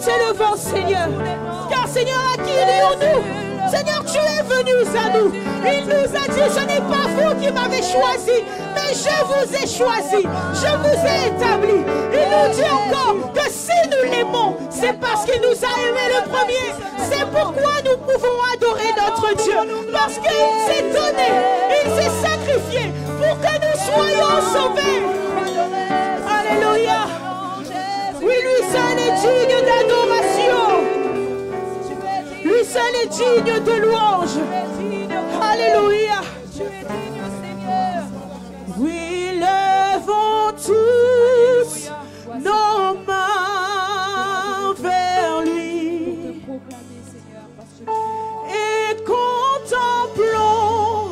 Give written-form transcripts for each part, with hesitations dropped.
t'élevons, Seigneur. Car, Seigneur, à qui irions-nous? Seigneur, tu es venu à nous. Il nous a dit, ce n'est pas vous qui m'avez choisi, mais je vous ai choisi. Je vous ai établi. Il nous dit encore que si nous l'aimons, c'est parce qu'il nous a aimés le premier. C'est pourquoi nous pouvons adorer notre Dieu. Parce qu'il s'est donné, il s'est sacrifié pour que nous soyons sauvés. Alléluia. Oui, lui seul est digne d'adoration. Lui seul est digne de louange. Alléluia. Oui, levons tous nos mains vers lui et contemplons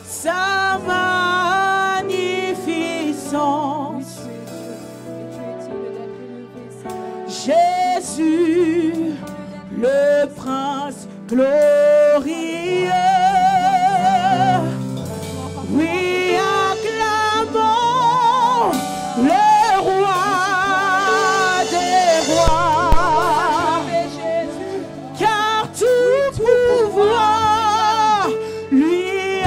sa magnificence. Jésus, le prince glorieux. Oui, acclamons le roi des rois, car tout pouvoir lui a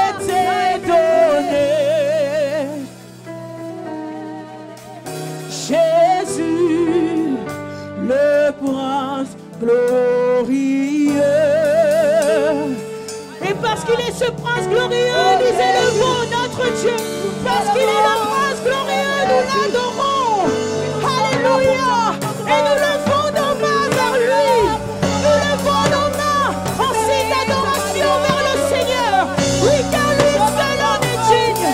été donné. Jésus, le prince glorieux. Et parce qu'il est ce prince glorieux, nous élevons notre Dieu. Parce qu'il est le prince glorieux, nous l'adorons. Alléluia. Et nous levons nos mains vers lui. Nous levons nos mains en signe d'adoration vers le Seigneur. Oui, car lui seul en est digne.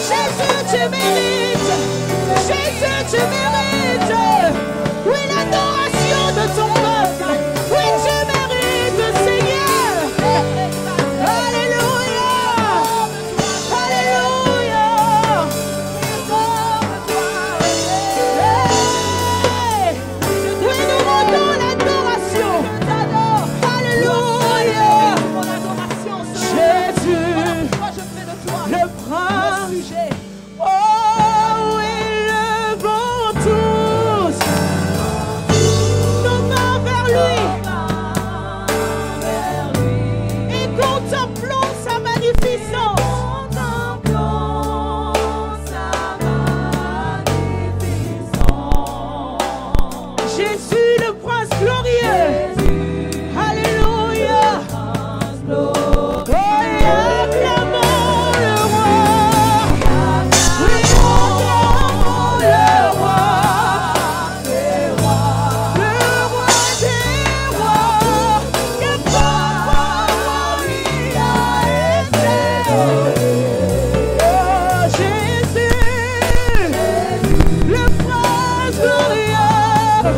Jésus, tu mérites. Jésus, tu mérites. Oui, l'adoration de ton peuple. Oui, tu mérites, Seigneur. Alléluia. Alléluia. Hey. Oui, nous rendons l'adoration. Alléluia. Jésus, le prince. Oh, oui, levons tous nos mains vers lui et contemplons sa magnificence. Jésus, le prince glorieux. Alléluia. Oh, et acclamons le roi. Oui, acclamons le roi. Le roi des rois. Que par lui a été donné. Oh, Jésus, le prince glorieux.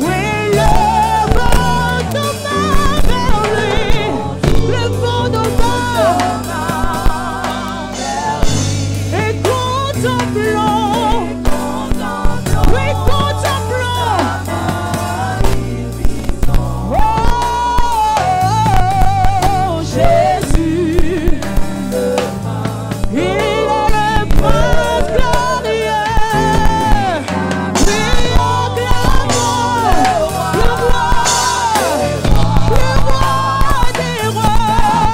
Oui, levons nos mains vers lui. Levons nos mains et contemplons. Oui, contemplons. Oh, Jésus, il est le prince glorieux. Oui, acclamons le roi des rois.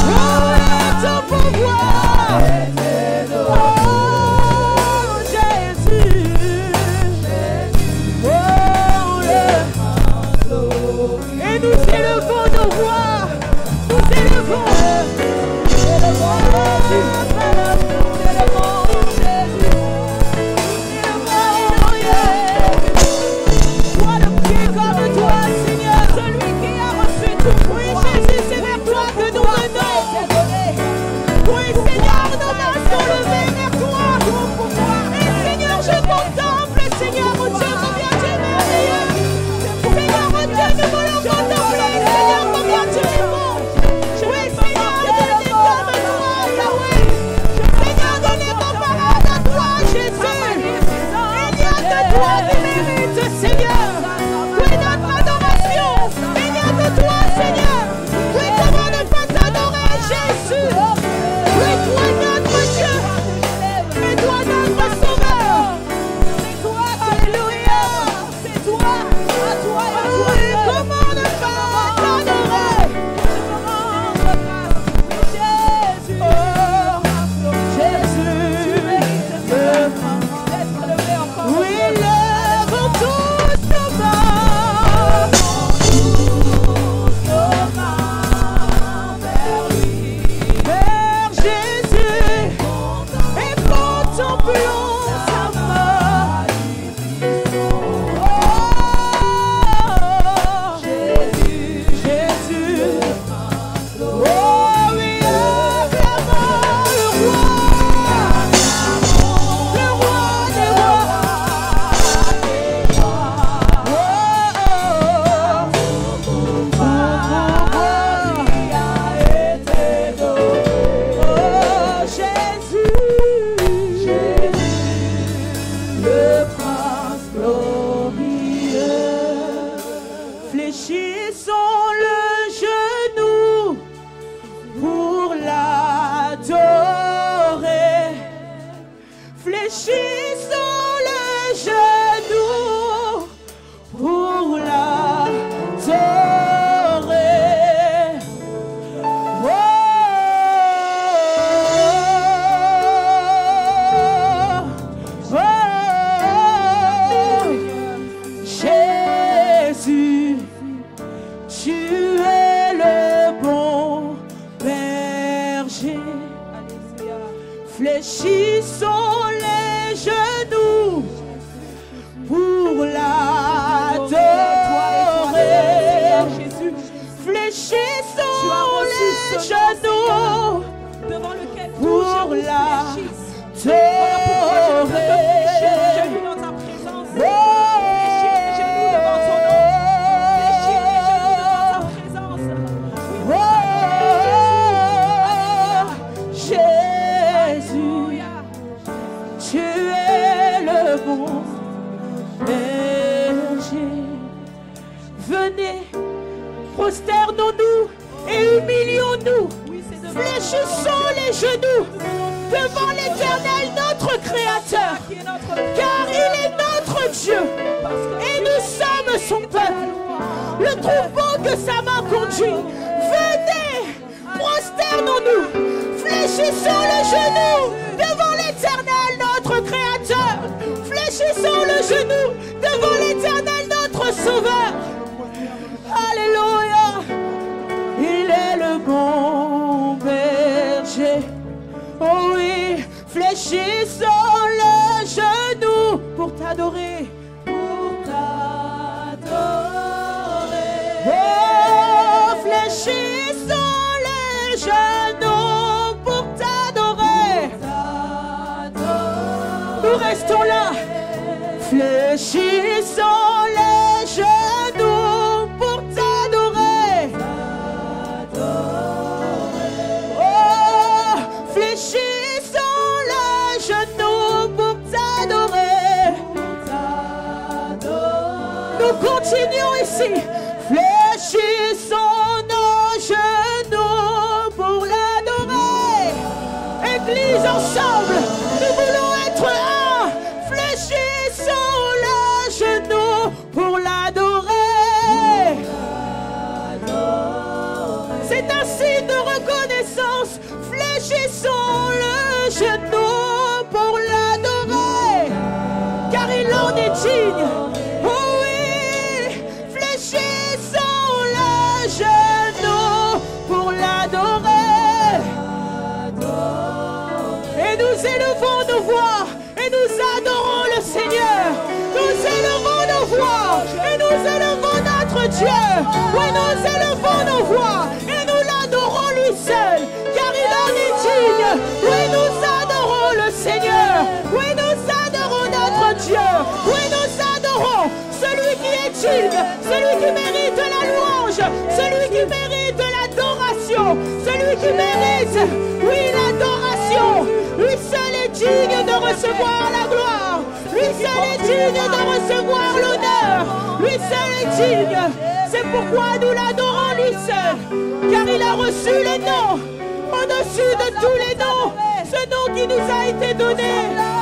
Oh, et ton pouvoir. Oh, Fléchissons les genoux pour l'adorer. Fléchissons les genoux pour l'adorer. Prosternons-nous et humilions-nous. Fléchissons les genoux devant l'Éternel, notre Créateur, car il est notre Dieu et nous sommes son peuple, le troupeau que sa main conduit. Venez, prosternons-nous, fléchissons le genou devant l'Éternel, notre Créateur. Fléchissons le genou devant l'Éternel, notre Sauveur. Alléluia, il est le bon berger. Oh oui, fléchissons le genou pour t'adorer. Pour t'adorer. Oh, fléchissons le genou pour t'adorer. Nous restons là. Fléchissons les genoux pour t'adorer. Oh, fléchissons les genoux pour t'adorer. Nous continuons ici. Fléchissons nos genoux pour l'adorer. Église ensemble, nous voulons être un. Fléchissons les genoux pour l'adorer. C'est un signe de reconnaissance. Fléchissons le genou pour l'adorer, car il en est digne. Oh oui, fléchissons le genou pour l'adorer. Et nous élevons nos voix et nous adorons le Seigneur. Nous élevons nos voix et nous élevons notre Dieu. Oui, nous élevons nos voix et nous l'adorons lui seul, car il en est digne. Oui, nous adorons le Seigneur. Oui, nous adorons notre Dieu. Oui, nous adorons celui qui est digne, celui qui mérite la louange, celui qui mérite l'adoration, celui qui mérite, oui, l'adoration. Lui seul est digne de recevoir la gloire. Lui seul est digne de recevoir l'honneur. Lui seul est digne. C'est pourquoi nous l'adorons lui seul, car il a reçu les noms au-dessus de tous les noms. Ce nom qui nous a été donné.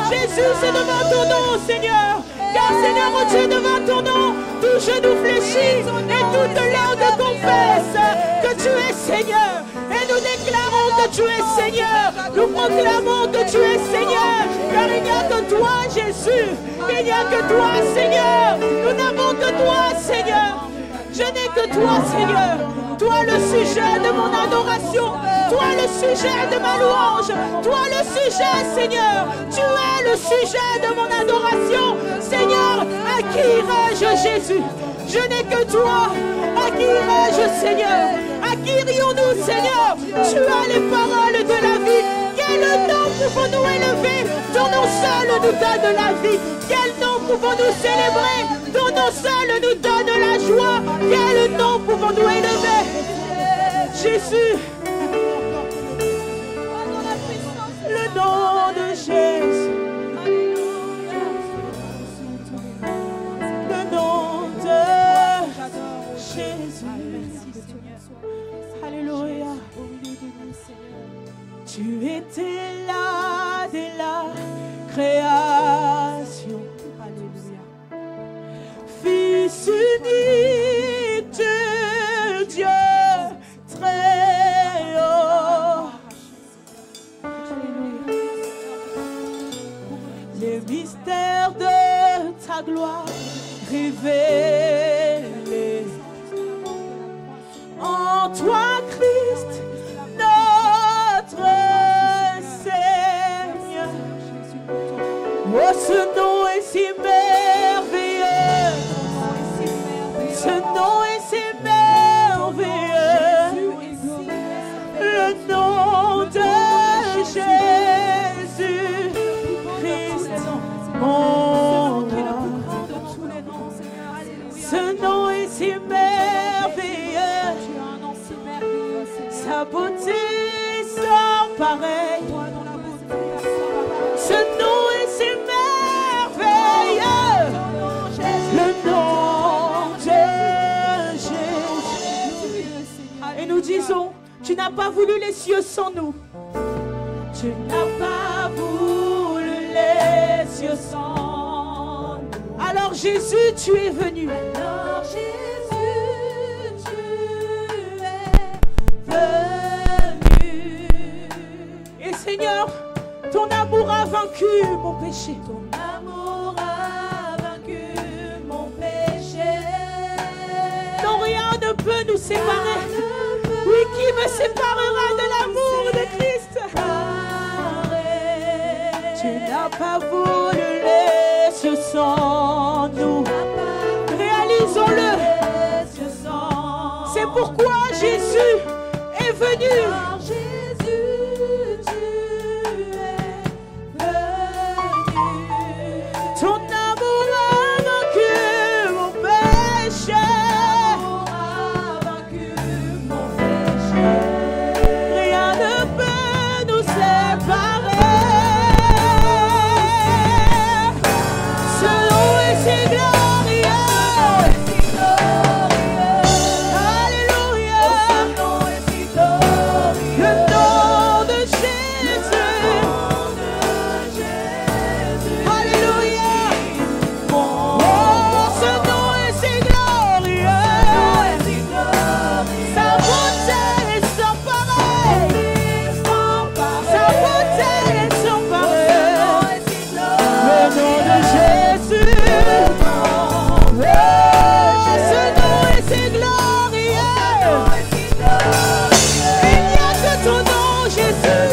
Jésus, c'est devant ton nom, Seigneur. Car Seigneur, oh Dieu, devant ton nom, tout genou fléchit et toute langue confesse que tu es Seigneur. Et nous déclarons que tu es Seigneur. Nous proclamons que tu es Seigneur. Car il n'y a que toi, Jésus. Il n'y a que toi, Seigneur. Nous n'avons que toi, Seigneur. Je n'ai que toi, Seigneur. Toi le sujet de mon adoration. toi le sujet de ma louange, toi le sujet, Seigneur. Tu es le sujet de mon adoration. Seigneur, à qui irai-je, Jésus? Je n'ai que toi. À qui irai-je, Seigneur? À qui irions-nous, Seigneur? Tu as les paroles de la vie. Quel nom pouvons-nous élever? Ton nom seul nous donne la vie. Quel nom pouvons-nous célébrer? Ton nom seul nous donne la joie. Quel nom pouvons-nous élever? Jésus. Le nom de Jésus. Le nom de Jésus. Alléluia. Tu étais là dès la création. Alléluia. Fils unique de Dieu très haut. Alléluia. Les mystères de ta gloire révélés en toi, Christ, notre Seigneur. Oh, ce nom est si merveilleux. Ce nom est si merveilleux. Le nom de Jésus Christ, mon roi. Ce nom est si merveilleux. Sa beauté sans pareil. Ce nom est si merveilleux. Le nom de Jésus. Et nous disons, tu n'as pas voulu les cieux sans nous. Tu n'as pas voulu les cieux sans nous. Alors Jésus, tu es venu. Alors Jésus, tu es venu. Et Seigneur, ton amour a vaincu mon péché. Ton amour a vaincu mon péché. Non, rien ne peut nous séparer. Oui, qui me séparera de l'amour de Christ? Tu n'as pas voulu les cieux sans nous. Réalisons-le. C'est pourquoi Jésus est venu. Ton amour a vaincu mon péché. Rien ne peut nous séparer. Ce nom est si glorieux. Alléluia. Le nom de Jésus. Alléluia. Oh, ce nom est si glorieux. Sa beauté est sans pareil. Sa beauté est sans pareil. Le nom de Jésus. Oh, ce nom est si glorieux. Il n'y a que ton nom, Jésus.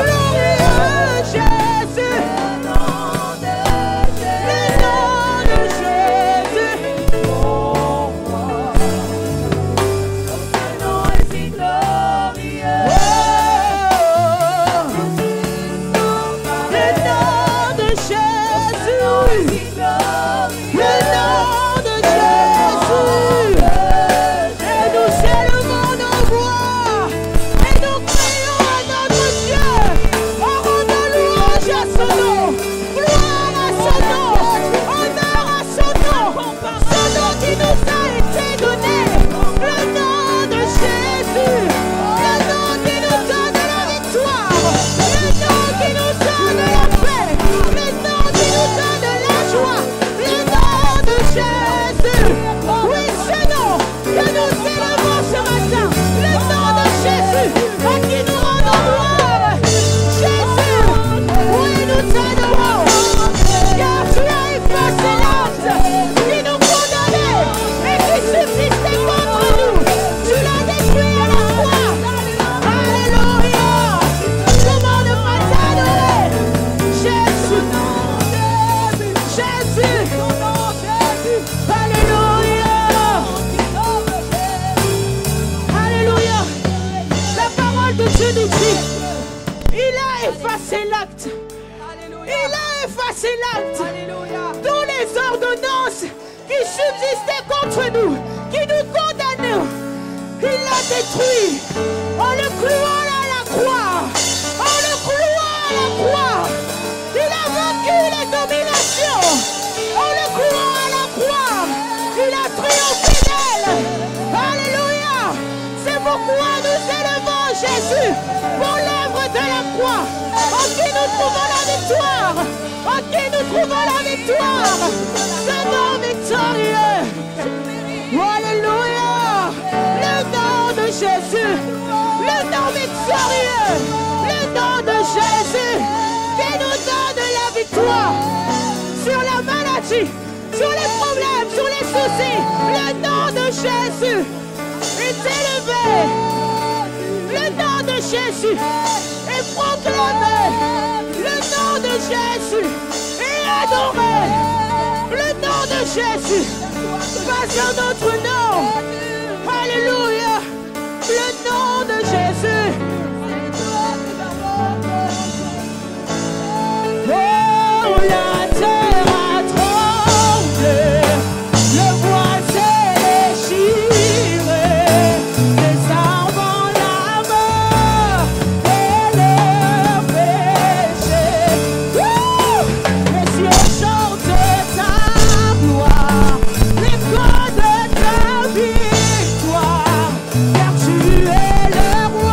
Glorieux Jésus. Le nom de Jésus. Oh, le nom de Jésus. Le nom de Jésus. Et nous élevons nos voix. Et nous crions à notre Dieu. On rend louange à son nom. Gloire à son nom. Honneur à son nom. Ce nom qui nous a été donné. Le nom de Jésus. Le nom qui nous donne la victoire. Le nom qui nous donne la paix. Le nom qui nous donne la joie. Le nom de Jésus. Oui, ce nom que nous élevons ce matin. Le nom de Jésus à qui nous rendons gloire. Jésus, oui, nous t'adorons. effacé l'acte. Toutes les ordonnances qui subsistaient contre nous, qui nous condamnaient, il l'a détruit en le clouant à la croix. En le clouant à la croix, il a vaincu les dominations. En le clouant à la croix, il a triomphé d'elle. Alléluia. C'est pourquoi nous élevons Jésus pour l'œuvre de la croix, en qui nous trouvons la victoire, en qui nous trouvons la victoire. Ce nom victorieux. Alléluia. Le nom de Jésus, le nom victorieux, le nom de Jésus qui nous donne la victoire sur la maladie, sur les problèmes, sur les soucis. Le nom de Jésus est élevé. Le nom de Jésus est proclamé. Le nom de Jésus est adoré. Le nom de Jésus, pas un autre nom. Alléluia. Le nom de Jésus. Oh, la terre a tremblé, le bois s'est déchiré, désarmant la mort et le péché. Les cieux chantent ta gloire, l'écho de ta victoire, car tu es le roi.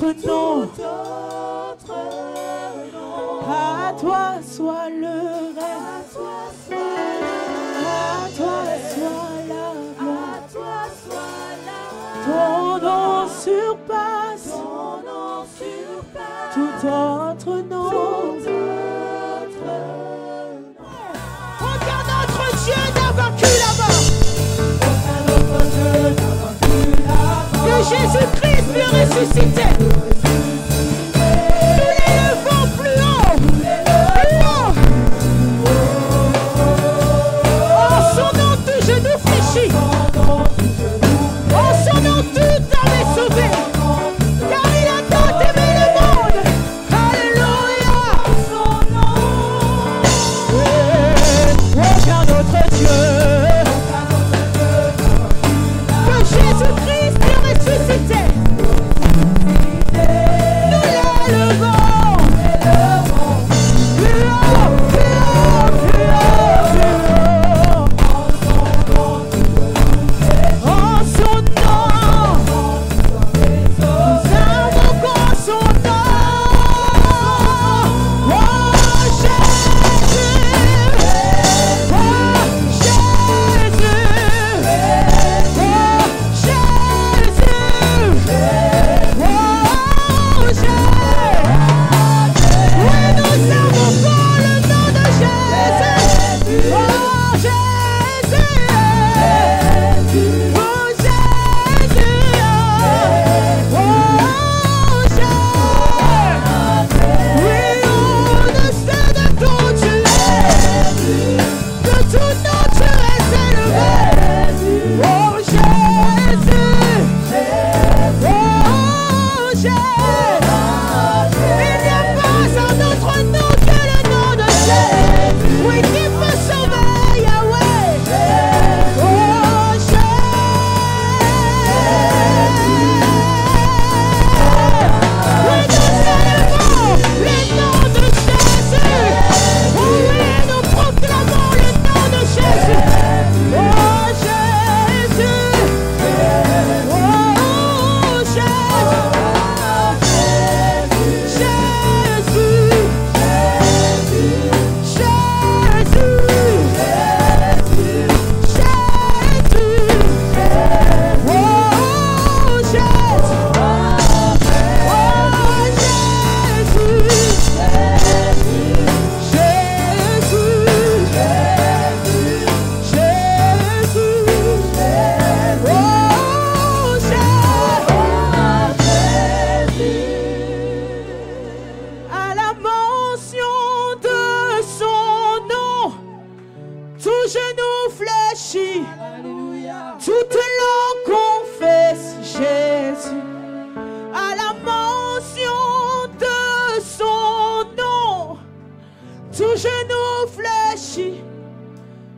autre nom. À toi soit le règne. À toi soit la gloire. Ton nom surpasse tout autre nom. Regarde notre Dieu n'a vaincu là-bas. Que Jésus-Christ peut ressusciter. Nous l'élevons plus haut. Plus haut. En son nom, tout genou fléchit. En son nom, tout âme est sauvée. Car il a tant aimé le monde. Alléluia. Regarde notre Dieu. Que Jésus-Christ est ressuscité. Nous l'élevons. Plus haut, plus haut, plus haut, plus haut. En son nom. Nous invoquons son nom. Oh Jésus. Oh Jésus.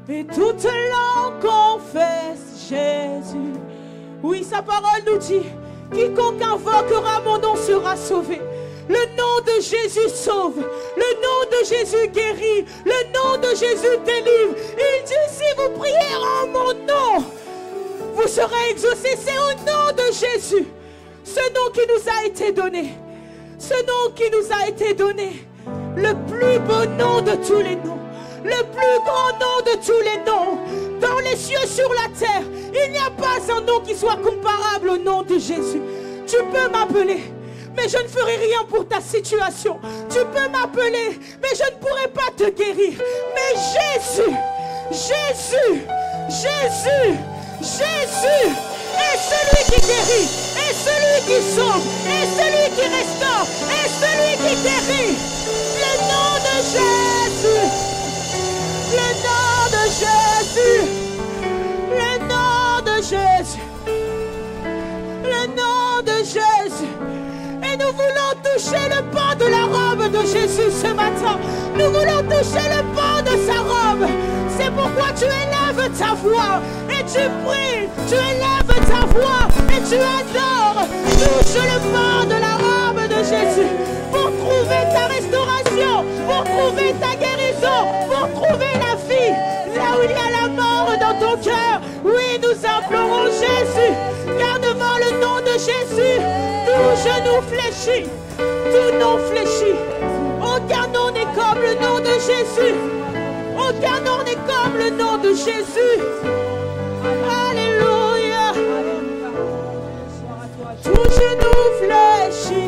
Et toute langue confesse Jésus. Oui, sa parole nous dit, quiconque invoquera mon nom sera sauvé. Le nom de Jésus sauve. Le nom de Jésus guérit. Le nom de Jésus délivre. Il dit, si vous priez en mon nom, vous serez exaucés. C'est au nom de Jésus. Ce nom qui nous a été donné. Ce nom qui nous a été donné. Le plus beau nom de tous les noms. Le plus grand nom de tous les noms. Dans les cieux, sur la terre, il n'y a pas un nom qui soit comparable au nom de Jésus. Tu peux m'appeler, mais je ne ferai rien pour ta situation. Tu peux m'appeler, mais je ne pourrai pas te guérir. Mais Jésus, Jésus, Jésus, Jésus est celui qui guérit, est celui qui sauve, est celui qui restaure, est celui qui guérit. Le nom de Jésus, le nom de Jésus, le nom de Jésus, le nom de Jésus. Et nous voulons toucher le pan de la robe de Jésus ce matin. Nous voulons toucher le pan de sa robe. C'est pourquoi tu élèves ta voix et tu pries. Tu élèves ta voix et tu adores. Touche le pan de la robe de Jésus pour trouver ta restauration, pour trouver ta guérison, pour trouver la vie. Là où il y a la mort dans ton cœur, oui, nous implorons Jésus, car devant le nom de Jésus, tout genou genou fléchi, tout nom fléchi. Aucun nom n'est comme le nom de Jésus. Aucun nom n'est comme le nom de Jésus. Alléluia. Tout genou fléchi,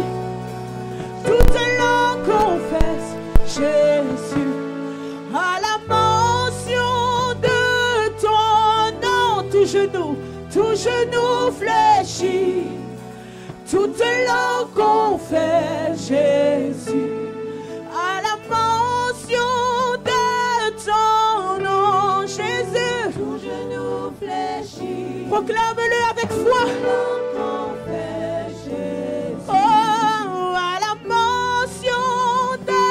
toute langue confesse Jésus. À la mention de ton nom, tout genou fléchi, toute langue confesse Jésus. À la mention de ton nom, Jésus, tout genou fléchi. Proclame-le avec foi. Oh, à la mention de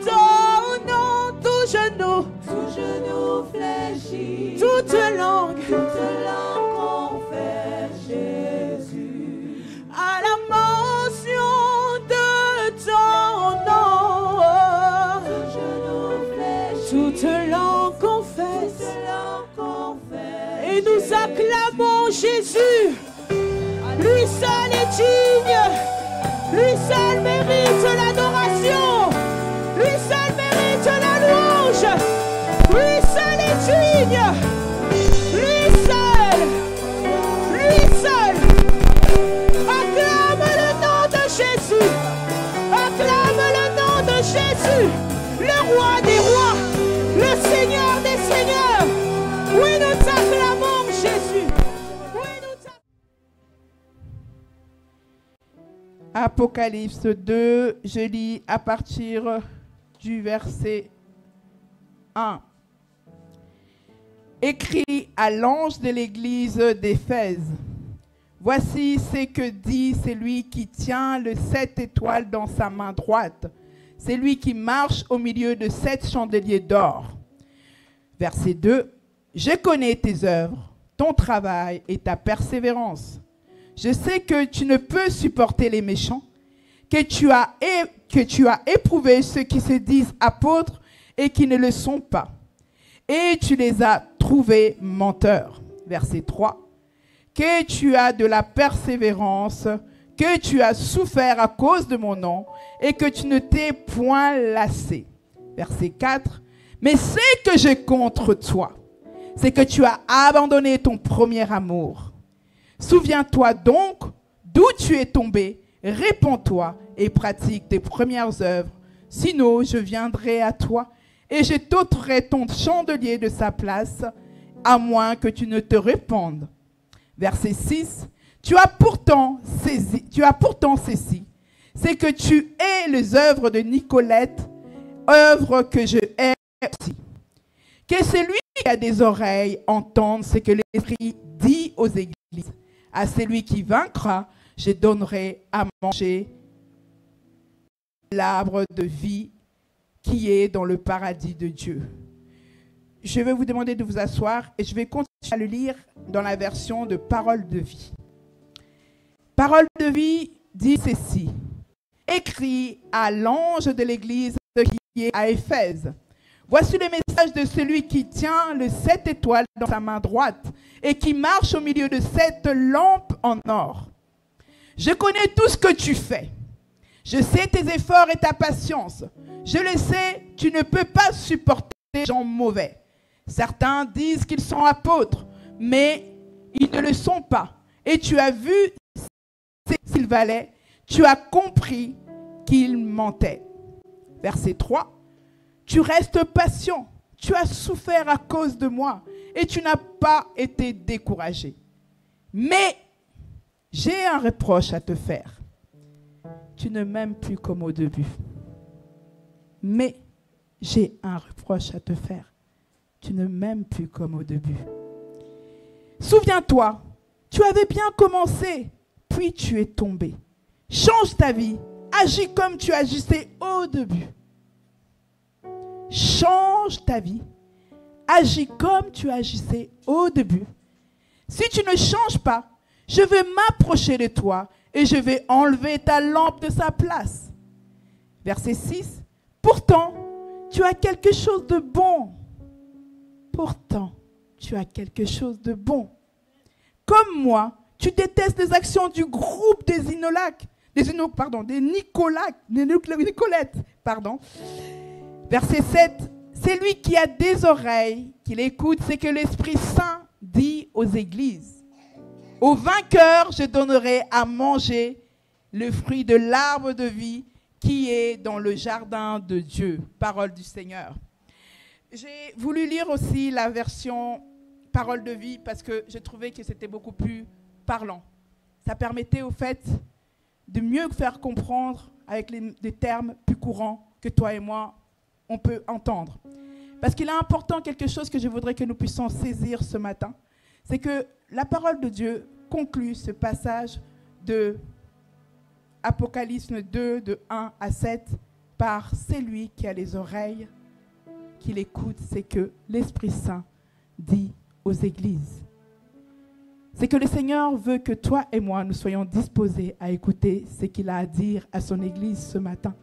ton nom, tout genou fléchi, toute langue confesse Jésus. À la mention de ton nom, toute langue confesse. Et nous acclamons Jésus. Lui seul est digne. Lui seul mérite l'adoration. Lui seul mérite la louange. Lui seul est digne. Lui seul. Lui seul. Acclame le nom de Jésus. Acclame le nom de Jésus. Le roi des rois. Le Seigneur des seigneurs. Oui, nous t'acclamons Jésus. Apocalypse 2, je lis à partir du verset 1. Écrit à l'ange de l'église d'Éphèse. Voici ce que dit celui qui tient le 7 étoiles dans sa main droite, celui qui marche au milieu de 7 chandeliers d'or. Verset 2. Je connais tes œuvres, ton travail et ta persévérance. Je sais que tu ne peux supporter les méchants, que tu as éprouvé ceux qui se disent apôtres et qui ne le sont pas. Et tu les as trouvés menteurs. Verset 3. Que tu as de la persévérance, que tu as souffert à cause de mon nom et que tu ne t'es point lassé. Verset 4. Mais ce que j'ai contre toi, c'est que tu as abandonné ton premier amour. Souviens-toi donc d'où tu es tombé, répands-toi et pratique tes premières œuvres. Sinon, je viendrai à toi et je t'ôterai ton chandelier de sa place, à moins que tu ne te répandes. Verset 6. Tu as pourtant ceci, c'est que tu hais les œuvres de Nicolette, œuvres que je hais aussi. Que celui qui a des oreilles entende ce que l'Esprit dit aux églises. À celui qui vaincra, je donnerai à manger l'arbre de vie qui est dans le paradis de Dieu. Je vais vous demander de vous asseoir et je vais continuer à le lire dans la version de Parole de vie. Parole de vie dit ceci. Écrit à l'ange de l'église qui est à Éphèse. Voici le message de celui qui tient le 7 étoiles dans sa main droite et qui marche au milieu de 7 lampes en or. Je connais tout ce que tu fais. Je sais tes efforts et ta patience. Je le sais, tu ne peux pas supporter les gens mauvais. Certains disent qu'ils sont apôtres, mais ils ne le sont pas. Et tu as vu ce qu'ils valaient. Tu as compris qu'ils mentaient. Verset 3. Tu restes patient, tu as souffert à cause de moi et tu n'as pas été découragé. Mais j'ai un reproche à te faire. Tu ne m'aimes plus comme au début. Mais j'ai un reproche à te faire. Tu ne m'aimes plus comme au début. Souviens-toi, tu avais bien commencé, puis tu es tombé. Change ta vie, agis comme tu agissais au début. Change ta vie. Agis comme tu agissais au début. Si tu ne changes pas, je vais m'approcher de toi et je vais enlever ta lampe de sa place. Verset 6. Pourtant, tu as quelque chose de bon. Pourtant, tu as quelque chose de bon. Comme moi, tu détestes les actions du groupe des Inolacs. Nicolettes. Verset 7. C'est lui qui a des oreilles, qu'il écoute, c'est que l'Esprit Saint dit aux églises. Au vainqueur, je donnerai à manger le fruit de l'arbre de vie qui est dans le jardin de Dieu. Parole du Seigneur. J'ai voulu lire aussi la version Parole de vie parce que je trouvais que c'était beaucoup plus parlant. Ça permettait au fait de mieux faire comprendre avec des termes plus courants que toi et moi, on peut entendre. Parce qu'il est important, quelque chose que je voudrais que nous puissions saisir ce matin, c'est que la parole de Dieu conclut ce passage de Apocalypse 2, de 1 à 7, par celui qui a les oreilles, qui l'écoute, c'est que l'Esprit Saint dit aux églises. C'est que le Seigneur veut que toi et moi, nous soyons disposés à écouter ce qu'il a à dire à son Église ce matin.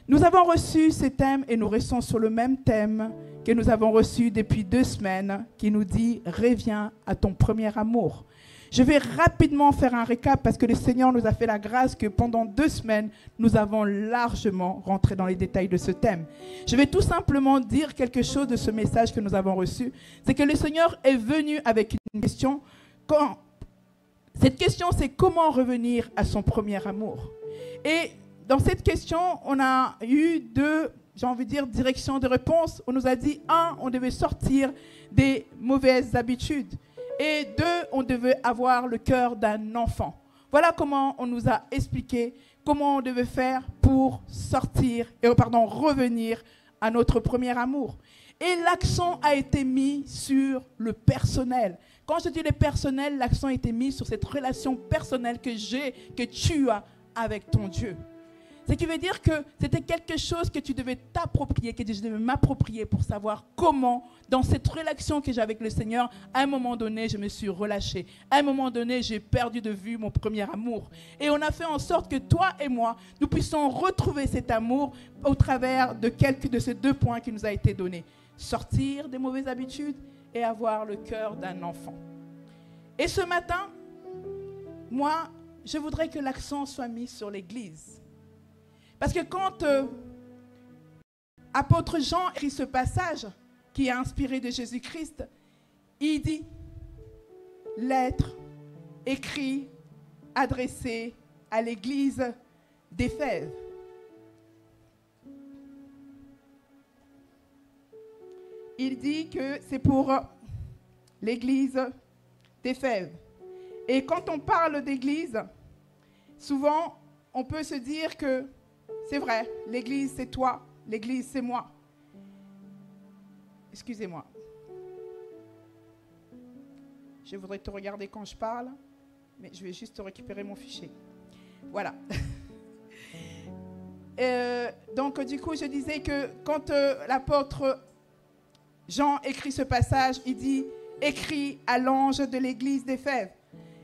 Nous avons reçu ce thème et nous restons sur le même thème que nous avons reçu depuis 2 semaines qui nous dit « Reviens à ton premier amour ». Je vais rapidement faire un récap parce que le Seigneur nous a fait la grâce que pendant 2 semaines, nous avons largement rentré dans les détails de ce thème. Je vais tout simplement dire quelque chose de ce message que nous avons reçu. C'est que le Seigneur est venu avec une question. Cette question, c'est comment revenir à son premier amour. Et dans cette question, on a eu 2, j'ai envie de dire, directions de réponse. On nous a dit, 1, on devait sortir des mauvaises habitudes. Et 2, on devait avoir le cœur d'un enfant. Voilà comment on nous a expliqué comment on devait faire pour revenir à notre premier amour. Et l'accent a été mis sur le personnel. Quand je dis le personnel, l'accent a été mis sur cette relation personnelle que tu as avec ton Dieu. Ce qui veut dire que c'était quelque chose que tu devais t'approprier, que je devais m'approprier pour savoir comment, dans cette relation que j'ai avec le Seigneur, à un moment donné, je me suis relâchée. À un moment donné, j'ai perdu de vue mon premier amour. Et on a fait en sorte que toi et moi, nous puissions retrouver cet amour au travers de quelques de ces 2 points qui nous a été donnés. Sortir des mauvaises habitudes et avoir le cœur d'un enfant. Et ce matin, moi, je voudrais que l'accent soit mis sur l'Église. Parce que quand apôtre Jean écrit ce passage qui est inspiré de Jésus-Christ, il dit « Lettre écrite, adressée à l'Église d'Éphèse ». Il dit que c'est pour l'Église d'Éphèse. Et quand on parle d'Église, souvent on peut se dire que c'est vrai, l'Église c'est toi, l'Église c'est moi. Excusez-moi. Je voudrais te regarder quand je parle, mais je vais juste récupérer mon fichier. Voilà. Donc du coup, je disais que quand l'apôtre Jean écrit ce passage, il dit « Écrit à l'ange de l'Église d'Éphèse ».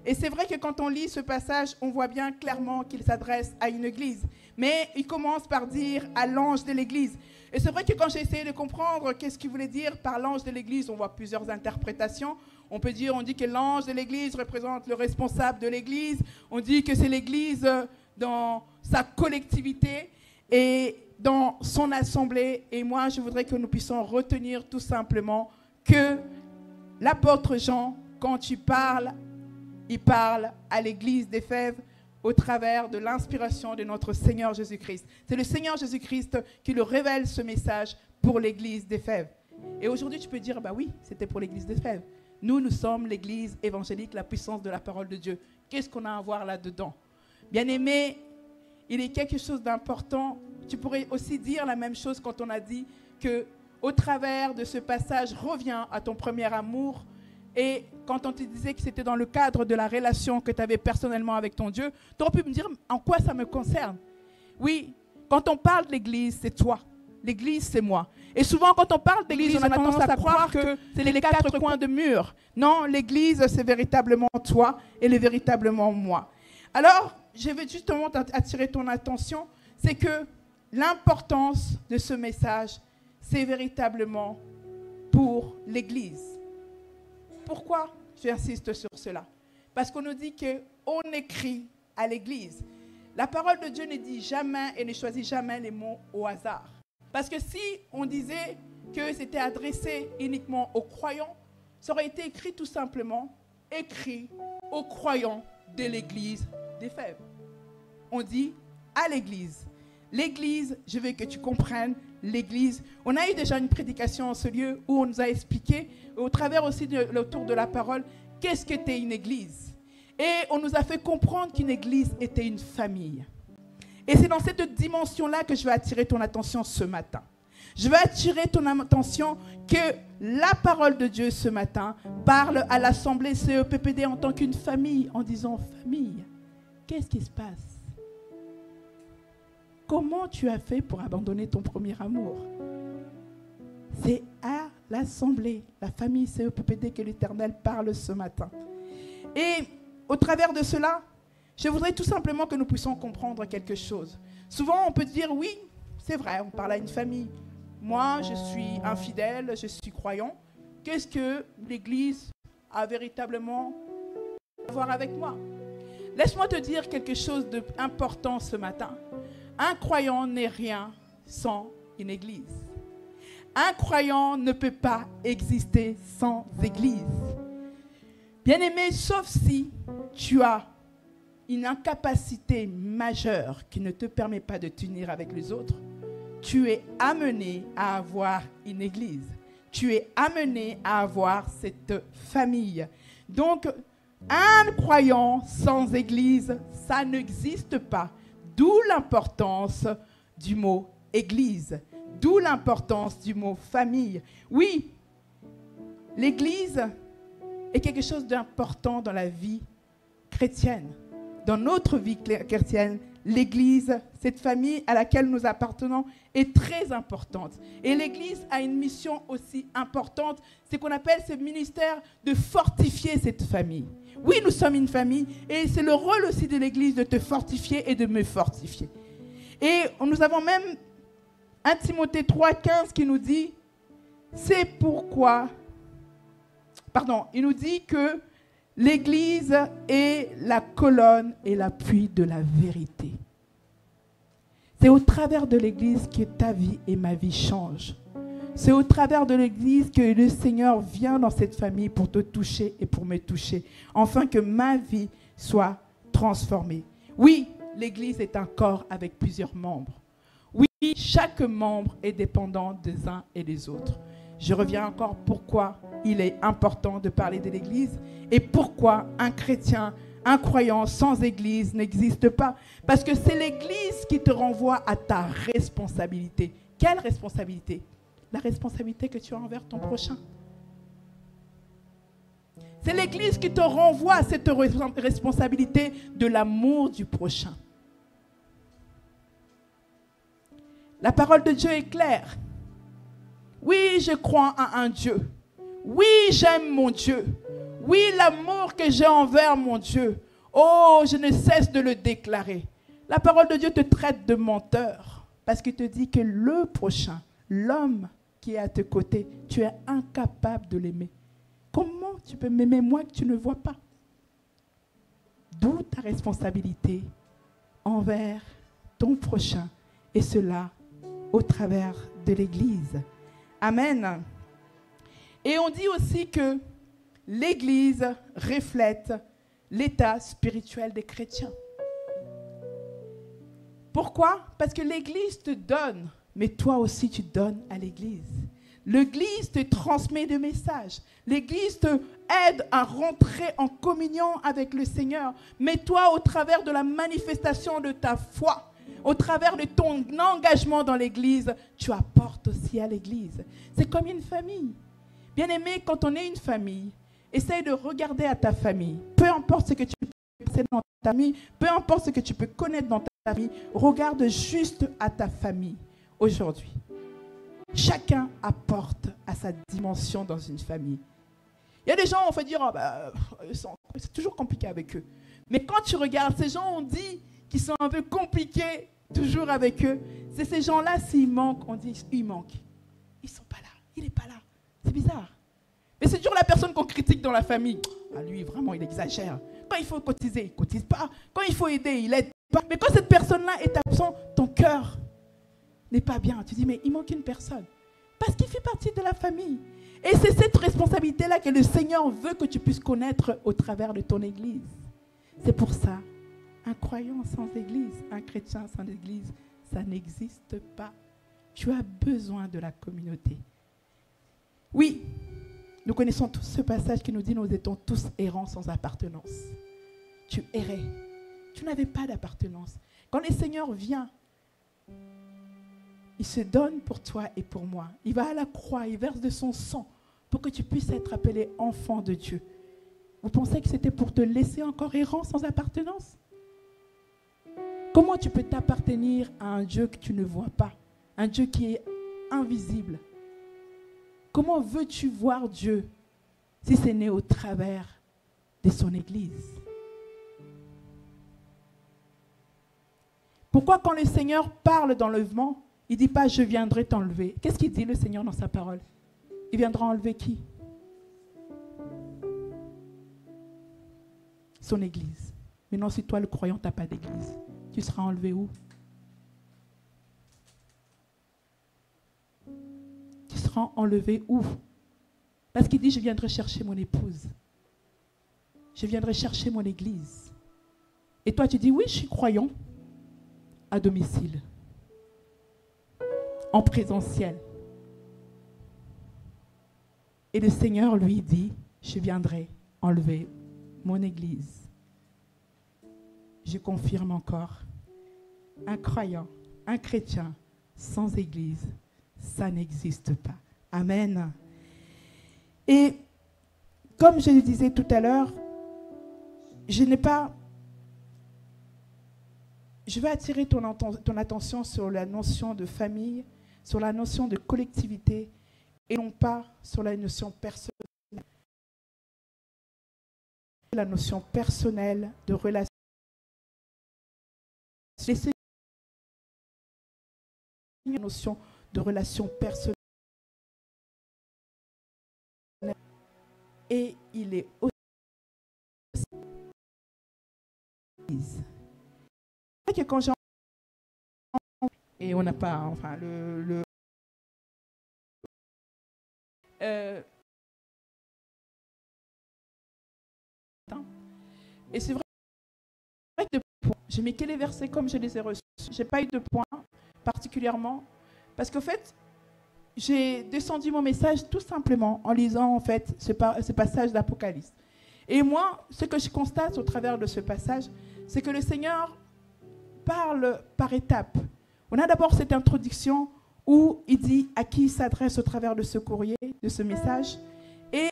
Et c'est vrai que quand on lit ce passage, on voit bien clairement qu'il s'adresse à une église. Mais il commence par dire à l'ange de l'église. Et c'est vrai que quand j'ai essayé de comprendre qu'est-ce qu'il voulait dire par l'ange de l'église, on voit plusieurs interprétations. On dit que l'ange de l'église représente le responsable de l'église. On dit que c'est l'église dans sa collectivité et dans son assemblée. Et moi, je voudrais que nous puissions retenir tout simplement que l'apôtre Jean, quand il parle à l'église d'Éphèse au travers de l'inspiration de notre Seigneur Jésus-Christ. C'est le Seigneur Jésus-Christ qui le révèle ce message pour l'église d'Éphèse. Et aujourd'hui, tu peux dire, bah oui, c'était pour l'église d'Éphèse. Nous sommes l'église évangélique, la puissance de la parole de Dieu. Qu'est-ce qu'on a à voir là-dedans? Bien-aimé, il est quelque chose d'important. Tu pourrais aussi dire la même chose quand on a dit que au travers de ce passage, reviens à ton premier amour. Et quand on te disait que c'était dans le cadre de la relation que tu avais personnellement avec ton Dieu, tu aurais pu me dire en quoi ça me concerne. Oui, quand on parle de l'Église, c'est toi. L'Église, c'est moi. Et souvent, quand on parle d'Église, on a tendance à croire que c'est les 4 coins de mur. Non, l'Église, c'est véritablement toi et c'est véritablement moi. Alors, je vais justement attirer ton attention, c'est que l'importance de ce message, c'est véritablement pour l'Église. Pourquoi j'insiste sur cela? Parce qu'on nous dit qu'on écrit à l'Église. La parole de Dieu ne dit jamais et ne choisit jamais les mots au hasard. Parce que si on disait que c'était adressé uniquement aux croyants, ça aurait été écrit tout simplement, écrit aux croyants de l'église d'Éphèse. On dit à l'église. L'église, je veux que tu comprennes, l'église. On a eu déjà une prédication en ce lieu où on nous a expliqué, au travers aussi autour de la parole, qu'est-ce qu'était une église. Et on nous a fait comprendre qu'une église était une famille. Et c'est dans cette dimension-là que je vais attirer ton attention ce matin. Je veux attirer ton attention que la parole de Dieu ce matin parle à l'Assemblée CEPPD en tant qu'une famille, en disant « Famille, qu'est-ce qui se passe? Comment tu as fait pour abandonner ton premier amour ?» C'est à l'Assemblée, la famille CEPPD que l'Éternel parle ce matin. Et au travers de cela, je voudrais tout simplement que nous puissions comprendre quelque chose. Souvent, on peut dire « Oui, c'est vrai, on parle à une famille. » Moi, je suis infidèle, je suis croyant. Qu'est-ce que l'Église a véritablement à voir avec moi? Laisse-moi te dire quelque chose d'important ce matin. Un croyant n'est rien sans une Église. Un croyant ne peut pas exister sans Église. Bien-aimé, sauf si tu as une incapacité majeure qui ne te permet pas de t'unir avec les autres, tu es amené à avoir une église. Tu es amené à avoir cette famille. Donc, un croyant sans église, ça n'existe pas. D'où l'importance du mot église. D'où l'importance du mot famille. Oui, l'église est quelque chose d'important dans la vie chrétienne. Dans notre vie chrétienne, l'Église, cette famille à laquelle nous appartenons, est très importante. Et l'Église a une mission aussi importante, c'est qu'on appelle ce ministère de fortifier cette famille. Oui, nous sommes une famille et c'est le rôle aussi de l'Église de te fortifier et de me fortifier. Et nous avons même 1 Timothée 3,15 qui nous dit, c'est pourquoi, il nous dit que l'Église est la colonne et l'appui de la vérité. C'est au travers de l'Église que ta vie et ma vie changent. C'est au travers de l'Église que le Seigneur vient dans cette famille pour te toucher et pour me toucher, afin que ma vie soit transformée. Oui, l'Église est un corps avec plusieurs membres. Oui, chaque membre est dépendant des uns et des autres. Je reviens encore pourquoi il est important de parler de l'Église et pourquoi un chrétien, un croyant sans Église n'existe pas. Parce que c'est l'Église qui te renvoie à ta responsabilité. Quelle responsabilité? La responsabilité que tu as envers ton prochain. C'est l'Église qui te renvoie à cette responsabilité de l'amour du prochain. La parole de Dieu est claire. Oui, je crois à un Dieu. Oui, j'aime mon Dieu. Oui, l'amour que j'ai envers mon Dieu. Oh, je ne cesse de le déclarer. La parole de Dieu te traite de menteur parce qu'il te dit que le prochain, l'homme qui est à tes côtés, tu es incapable de l'aimer. Comment tu peux m'aimer moi que tu ne vois pas? D'où ta responsabilité envers ton prochain et cela au travers de l'Église. Amen. Et on dit aussi que l'Église reflète l'état spirituel des chrétiens. Pourquoi? Parce que l'Église te donne, mais toi aussi tu donnes à l'Église. L'Église te transmet des messages. L'Église te aide à rentrer en communion avec le Seigneur. Mais toi, au travers de la manifestation de ta foi, au travers de ton engagement dans l'Église, tu apportes aussi à l'Église. C'est comme une famille. Bien-aimé, quand on est une famille, essaye de regarder à ta famille. Peu importe ce que tu peux penser dans ta famille, peu importe ce que tu peux connaître dans ta famille, regarde juste à ta famille aujourd'hui. Chacun apporte à sa dimension dans une famille. Il y a des gens, on fait dire, c'est toujours compliqué avec eux. Mais quand tu regardes, ces gens, on dit qu'ils sont un peu compliqués toujours avec eux. C'est ces gens-là, s'ils manquent, on dit, ils manquent. Ils ne sont pas là, il n'est pas là. C'est bizarre. Mais c'est toujours la personne qu'on critique dans la famille. Ah, lui, vraiment, il exagère. Quand il faut cotiser, il ne cotise pas. Quand il faut aider, il aide Mais quand cette personne-là est absente, ton cœur n'est pas bien. Tu dis, mais il manque une personne. Parce qu'il fait partie de la famille. Et c'est cette responsabilité-là que le Seigneur veut que tu puisses connaître au travers de ton église. C'est pour ça, un croyant sans église, un chrétien sans église, ça n'existe pas. Tu as besoin de la communauté. Oui, nous connaissons tous ce passage qui nous dit nous étions tous errants sans appartenance. Tu errais. Tu n'avais pas d'appartenance. Quand le Seigneur vient, il se donne pour toi et pour moi. Il va à la croix, il verse de son sang pour que tu puisses être appelé enfant de Dieu. Vous pensez que c'était pour te laisser encore errant sans appartenance? Comment tu peux t'appartenir à un Dieu que tu ne vois pas? Un Dieu qui est invisible. Comment veux-tu voir Dieu si c'est né au travers de son Église? Pourquoi quand le Seigneur parle d'enlèvement, il ne dit pas « je viendrai t'enlever ». Qu'est-ce qu'il dit le Seigneur dans sa parole? Il viendra enlever qui? Son Église. Maintenant, si toi, le croyant, tu n'as pas d'Église, tu seras enlevé où? Tu seras enlevé où? Parce qu'il dit, je viendrai chercher mon épouse. Je viendrai chercher mon Église. Et toi, tu dis, oui, je suis croyant. À domicile. En présentiel. Et le Seigneur lui dit, je viendrai enlever mon Église. Je confirme encore, un croyant, un chrétien sans Église, ça n'existe pas. Amen. Et comme je le disais tout à l'heure, je veux attirer ton attention sur la notion de famille, sur la notion de collectivité et non pas sur la notion personnelle. La notion personnelle de relation. La notion de relation personnelle. Et il est aussi. Que quand j'ai et on n'a pas, enfin, et c'est vrai que j'ai mis que les versets comme je les ai reçus. Je n'ai pas eu de point particulièrement parce qu'en fait, j'ai descendu mon message tout simplement en lisant en fait ce passage d'Apocalypse. Et moi, ce que je constate au travers de ce passage, c'est que le Seigneur parle par étapes. On a d'abord cette introduction où il dit à qui il s'adresse au travers de ce courrier, de ce message. Et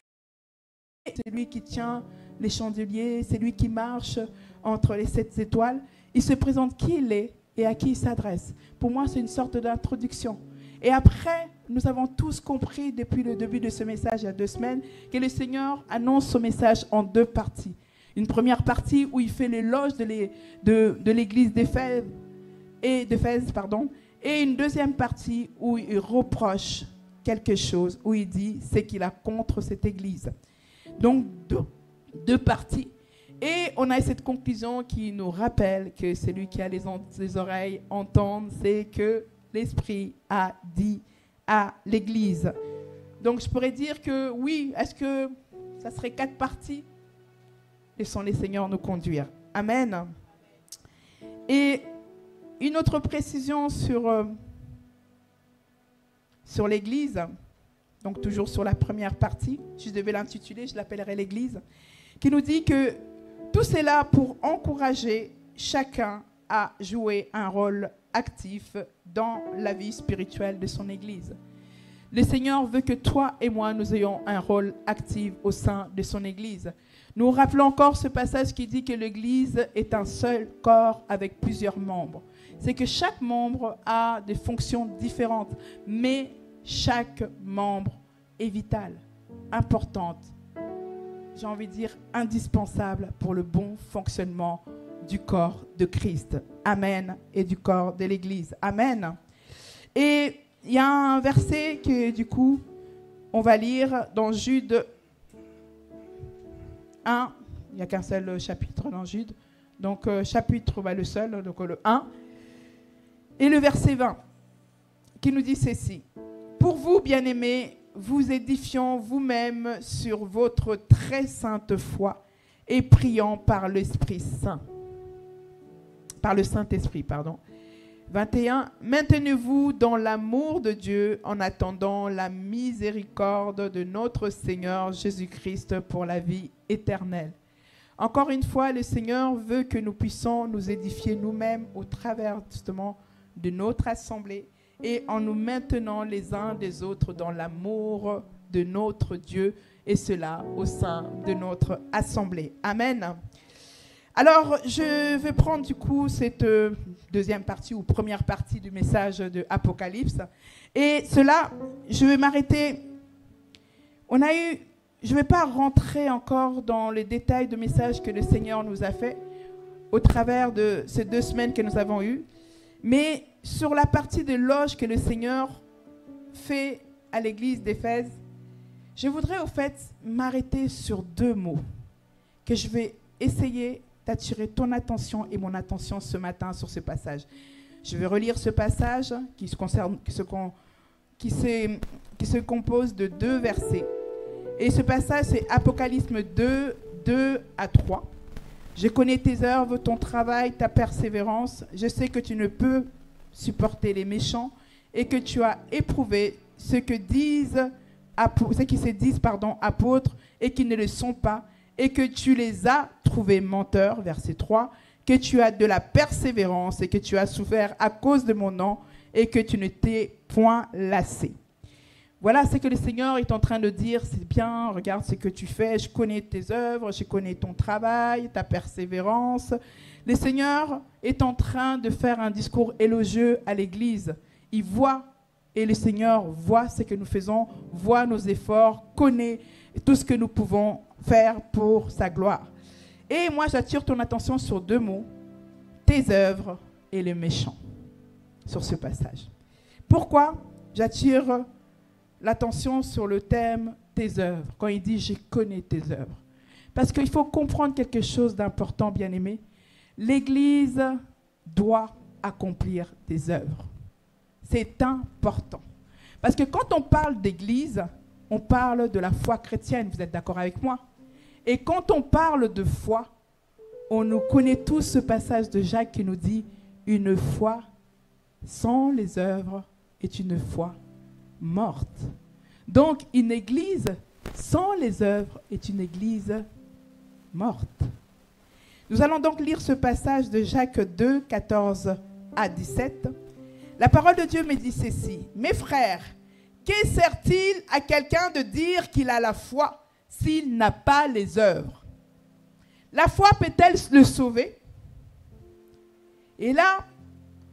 c'est lui qui tient les chandeliers, c'est lui qui marche entre les 7 étoiles. Il se présente qui il est et à qui il s'adresse. Pour moi, c'est une sorte d'introduction. Et après, nous avons tous compris depuis le début de ce message, il y a 2 semaines, que le Seigneur annonce son message en 2 parties. Une première partie où il fait l'éloge de l'église d'Éphèse, et une deuxième partie où il reproche quelque chose, où il dit ce qu'il a contre cette église. Donc, 2 parties. Et on a cette conclusion qui nous rappelle que celui qui a les oreilles entende, c'est que l'Esprit a dit à l'église. Donc, je pourrais dire que oui, est-ce que ça serait 4 parties? Laissons les Seigneurs nous conduire. Amen. Et une autre précision sur l'Église, donc toujours sur la première partie, je devais l'intituler, je l'appellerai l'Église, qui nous dit que tout c'est là pour encourager chacun à jouer un rôle actif dans la vie spirituelle de son Église. Le Seigneur veut que toi et moi, nous ayons un rôle actif au sein de son Église. Nous rappelons encore ce passage qui dit que l'Église est un seul corps avec plusieurs membres. C'est que chaque membre a des fonctions différentes, mais chaque membre est vital, importante, j'ai envie de dire indispensable pour le bon fonctionnement du corps de Christ. Amen. Et du corps de l'Église. Amen. Et il y a un verset que du coup, on va lire dans Jude 1. Il n'y a qu'un seul chapitre dans Jude. Donc, chapitre, le seul, donc le 1. Et le verset 20, qui nous dit ceci. Pour vous, bien-aimés, vous édifions vous-même sur votre très sainte foi et priant par l'Esprit Saint. Par le Saint-Esprit, pardon. 21. Maintenez-vous dans l'amour de Dieu en attendant la miséricorde de notre Seigneur Jésus-Christ pour la vie éternelle. Encore une fois, le Seigneur veut que nous puissions nous édifier nous-mêmes au travers justement de notre assemblée et en nous maintenant les uns des autres dans l'amour de notre Dieu et cela au sein de notre assemblée. Amen. Alors, je vais prendre du coup cette deuxième partie ou première partie du message de Apocalypse. Et cela, je vais m'arrêter. Je ne vais pas rentrer encore dans les détails de messages que le Seigneur nous a fait au travers de ces 2 semaines que nous avons eues. Mais sur la partie de l'éloge que le Seigneur fait à l'église d'Éphèse, je voudrais au fait m'arrêter sur 2 mots que je vais essayer d'attirer ton attention et mon attention ce matin sur ce passage. Je vais relire ce passage qui se compose de 2 versets. Et ce passage, c'est Apocalypse 2, 2 à 3. Je connais tes œuvres, ton travail, ta persévérance. Je sais que tu ne peux supporter les méchants et que tu as éprouvé ceux qui se disent apôtres et qui ne le sont pas, et que tu les as trouvés menteurs, verset 3, que tu as de la persévérance et que tu as souffert à cause de mon nom et que tu ne t'es point lassé. Voilà ce que le Seigneur est en train de dire. C'est bien, regarde ce que tu fais, je connais tes œuvres, je connais ton travail, ta persévérance. Le Seigneur est en train de faire un discours élogieux à l'Église. Il voit, et le Seigneur voit ce que nous faisons, voit nos efforts, connaît tout ce que nous pouvons faire pour sa gloire. Et moi, j'attire ton attention sur 2 mots, tes œuvres et le méchant, sur ce passage. Pourquoi j'attire l'attention sur le thème tes œuvres, quand il dit « je connais tes œuvres ». Parce qu'il faut comprendre quelque chose d'important, bien-aimé. L'Église doit accomplir des œuvres. C'est important. Parce que quand on parle d'Église, on parle de la foi chrétienne, vous êtes d'accord avec moi? Et quand on parle de foi, on nous connaît tous ce passage de Jacques qui nous dit « une foi sans les œuvres est une foi morte ». Donc, une église sans les œuvres est une église morte. Nous allons donc lire ce passage de Jacques 2, 14 à 17. La parole de Dieu me dit ceci. « Mes frères, que sert-il à quelqu'un de dire qu'il a la foi s'il n'a pas les œuvres? La foi peut-elle le sauver ?» Et là,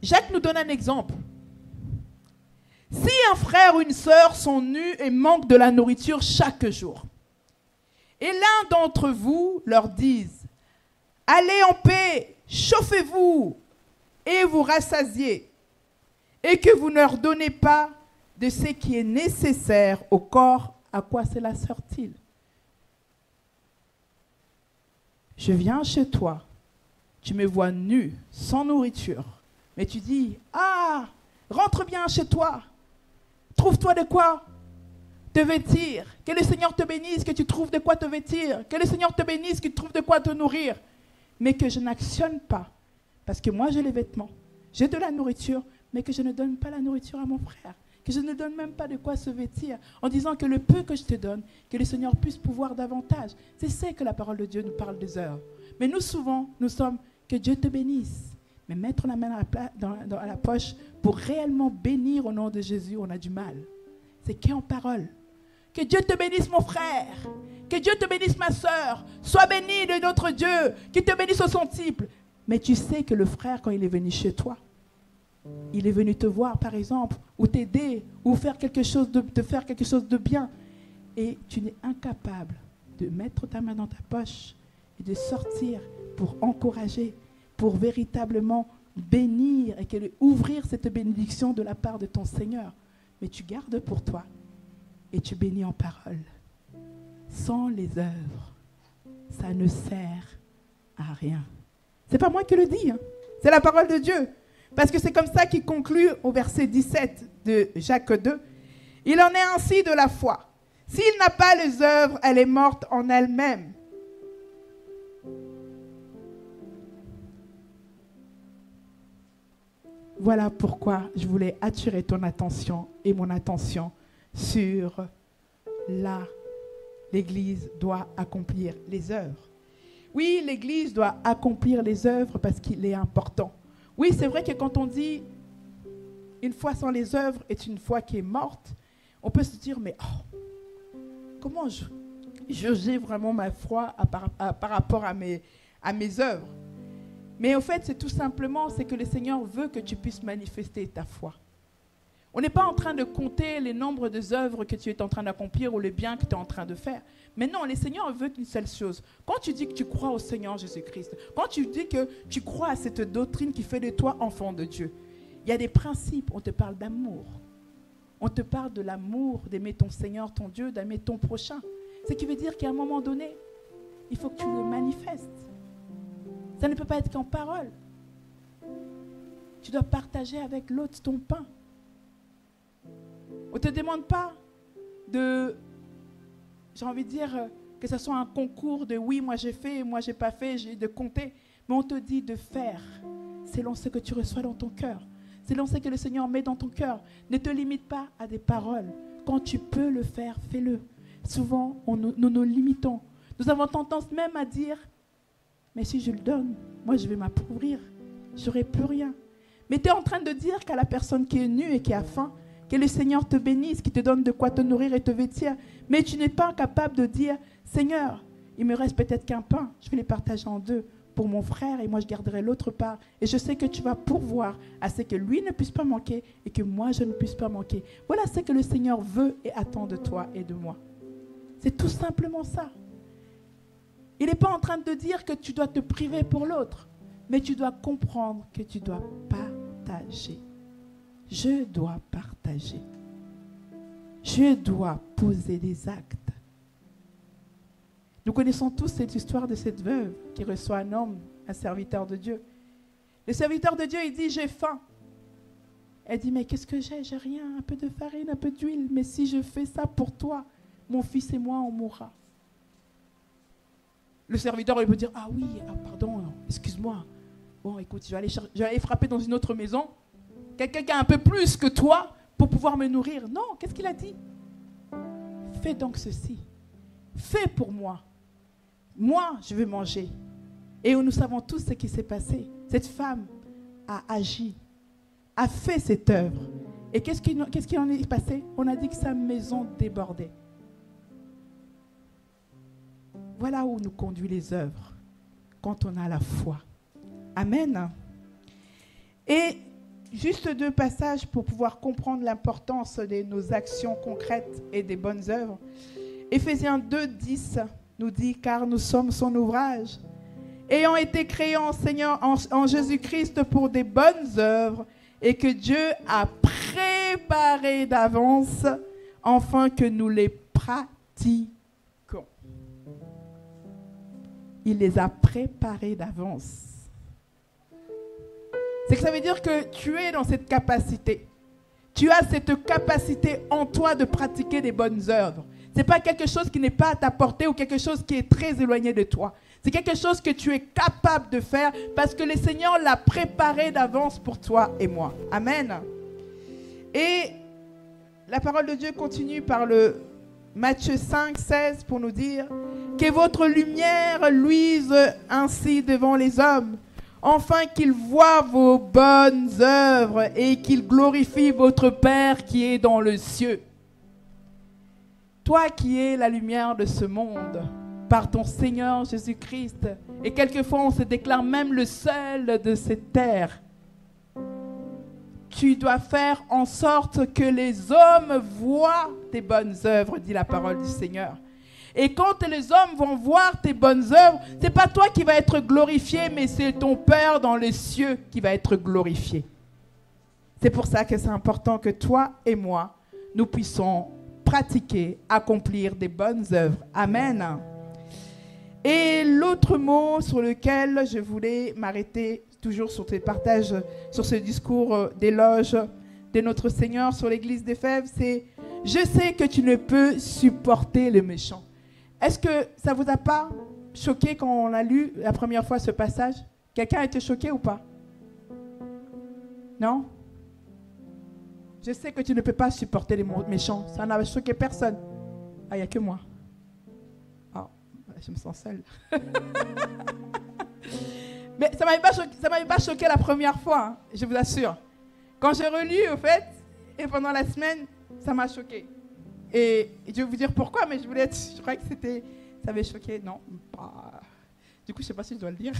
Jacques nous donne un exemple. Si un frère ou une sœur sont nus et manquent de la nourriture chaque jour, et l'un d'entre vous leur dise « Allez en paix, chauffez-vous et vous rassasiez, et que vous ne leur donnez pas de ce qui est nécessaire au corps, à quoi cela sert-il? Je viens chez toi, tu me vois nu, sans nourriture, mais tu dis « Ah, rentre bien chez toi, trouve-toi de quoi te vêtir, que le Seigneur te bénisse, que tu trouves de quoi te vêtir, que le Seigneur te bénisse, que tu trouves de quoi te nourrir, mais que je n'actionne pas, parce que moi j'ai les vêtements, j'ai de la nourriture, mais que je ne donne pas la nourriture à mon frère, que je ne donne même pas de quoi se vêtir, en disant que le peu que je te donne, que le Seigneur puisse pouvoir davantage. » C'est ça que la parole de Dieu nous parle des œuvres. Mais nous, souvent, nous sommes « que Dieu te bénisse ». Mais mettre la main dans la poche pour réellement bénir au nom de Jésus, on a du mal. C'est qu'en parole. Que Dieu te bénisse, mon frère. Que Dieu te bénisse, ma soeur. Sois béni de notre Dieu, qui te bénisse au centuple. Mais tu sais que le frère, quand il est venu chez toi, il est venu te voir, par exemple, ou t'aider, ou faire quelque chose de bien. Et tu n'es incapable de mettre ta main dans ta poche et de sortir pour encourager, pour véritablement bénir et ouvrir cette bénédiction de la part de ton Seigneur. Mais tu gardes pour toi et tu bénis en parole. Sans les œuvres, ça ne sert à rien. Ce n'est pas moi qui le dis, hein. C'est la parole de Dieu. Parce que c'est comme ça qu'il conclut au verset 17 de Jacques 2. Il en est ainsi de la foi. S'il n'a pas les œuvres, elle est morte en elle-même. Voilà pourquoi je voulais attirer ton attention et mon attention sur l'Église doit accomplir les œuvres. Oui, l'Église doit accomplir les œuvres parce qu'il est important. Oui, c'est vrai que quand on dit une foi sans les œuvres est une foi qui est morte, on peut se dire, mais comment j'ai vraiment ma foi par rapport à mes œuvres? Mais au fait, c'est tout simplement, c'est que le Seigneur veut que tu puisses manifester ta foi. On n'est pas en train de compter les nombres de œuvres que tu es en train d'accomplir ou le bien que tu es en train de faire. Mais non, le Seigneur veut qu'une seule chose. Quand tu dis que tu crois au Seigneur Jésus-Christ, quand tu dis que tu crois à cette doctrine qui fait de toi enfant de Dieu, il y a des principes. On te parle d'amour. On te parle de l'amour, d'aimer ton Seigneur, ton Dieu, d'aimer ton prochain. Ce qui veut dire qu'à un moment donné, il faut que tu le manifestes. Ça ne peut pas être qu'en parole. Tu dois partager avec l'autre ton pain. On ne te demande pas de, j'ai envie de dire, que ce soit un concours de oui, moi j'ai fait, moi j'ai pas fait, j'ai de compter. Mais on te dit de faire selon ce que tu reçois dans ton cœur. Selon ce que le Seigneur met dans ton cœur. Ne te limite pas à des paroles. Quand tu peux le faire, fais-le. Souvent, nous nous limitons. Nous avons tendance même à dire, mais si je le donne, moi je vais m'appauvrir. Je n'aurai plus rien. Mais tu es en train de dire qu'à la personne qui est nue et qui a faim, que le Seigneur te bénisse, qu'il te donne de quoi te nourrir et te vêtir. Mais tu n'es pas capable de dire, Seigneur, il me reste peut-être qu'un pain, je vais les partager en deux pour mon frère et moi je garderai l'autre part. Et je sais que tu vas pourvoir à ce que lui ne puisse pas manquer et que moi je ne puisse pas manquer. Voilà ce que le Seigneur veut et attend de toi et de moi. C'est tout simplement ça. Il n'est pas en train de dire que tu dois te priver pour l'autre, mais tu dois comprendre que tu dois partager. Je dois partager. Je dois poser des actes. Nous connaissons tous cette histoire de cette veuve qui reçoit un homme, un serviteur de Dieu. Le serviteur de Dieu, il dit, j'ai faim. Elle dit, mais qu'est-ce que j'ai? J'ai rien, un peu de farine, un peu d'huile. Mais si je fais ça pour toi, mon fils et moi, on mourra. Le serviteur, il peut dire, ah oui, pardon, excuse-moi. Bon, écoute, je vais aller frapper dans une autre maison. Quelqu'un qui a un peu plus que toi pour pouvoir me nourrir. Non, qu'est-ce qu'il a dit? Fais donc ceci. Fais pour moi. Moi, je vais manger. Et nous savons tous ce qui s'est passé. Cette femme a agi, a fait cette œuvre. Et qu'est-ce qui en est passé? On a dit que sa maison débordait. Voilà où nous conduit les œuvres, quand on a la foi. Amen. Et juste 2 passages pour pouvoir comprendre l'importance de nos actions concrètes et des bonnes œuvres. Éphésiens 2, 10 nous dit, car nous sommes son ouvrage, ayant été créés en Jésus-Christ pour des bonnes œuvres, et que Dieu a préparé d'avance, afin que nous les pratiquions. Il les a préparés d'avance. C'est que ça veut dire que tu es dans cette capacité. Tu as cette capacité en toi de pratiquer des bonnes œuvres. Ce n'est pas quelque chose qui n'est pas à ta portée ou quelque chose qui est très éloigné de toi. C'est quelque chose que tu es capable de faire parce que le Seigneur l'a préparé d'avance pour toi et moi. Amen. Et la parole de Dieu continue par le Matthieu 5, 16 pour nous dire que votre lumière luise ainsi devant les hommes, afin qu'ils voient vos bonnes œuvres et qu'ils glorifient votre Père qui est dans le cieux. Toi qui es la lumière de ce monde, par ton Seigneur Jésus-Christ, et quelquefois on se déclare même le seul de cette terre, tu dois faire en sorte que les hommes voient tes bonnes œuvres, dit la parole du Seigneur. Et quand les hommes vont voir tes bonnes œuvres, ce n'est pas toi qui vas être glorifié, mais c'est ton Père dans les cieux qui va être glorifié. C'est pour ça que c'est important que toi et moi, nous puissions pratiquer, accomplir des bonnes œuvres. Amen. Et l'autre mot sur lequel je voulais m'arrêter, toujours sur tes partages, sur ce discours d'éloge de notre Seigneur sur l'église d'Éphèse, c'est « Je sais que tu ne peux supporter le méchant ». Est-ce que ça ne vous a pas choqué quand on a lu la première fois ce passage? Quelqu'un a été choqué ou pas? Non? Je sais que tu ne peux pas supporter les méchants. Ça n'a choqué personne. Ah, il n'y a que moi. Ah, je me sens seule. Mais ça ne m'avait pas choqué la première fois, hein, je vous assure. Quand j'ai relu, au fait, et pendant la semaine, ça m'a choqué. Et je vais vous dire pourquoi, mais je croyais que ça avait choqué. Non, pas. Du coup, je ne sais pas si je dois le dire.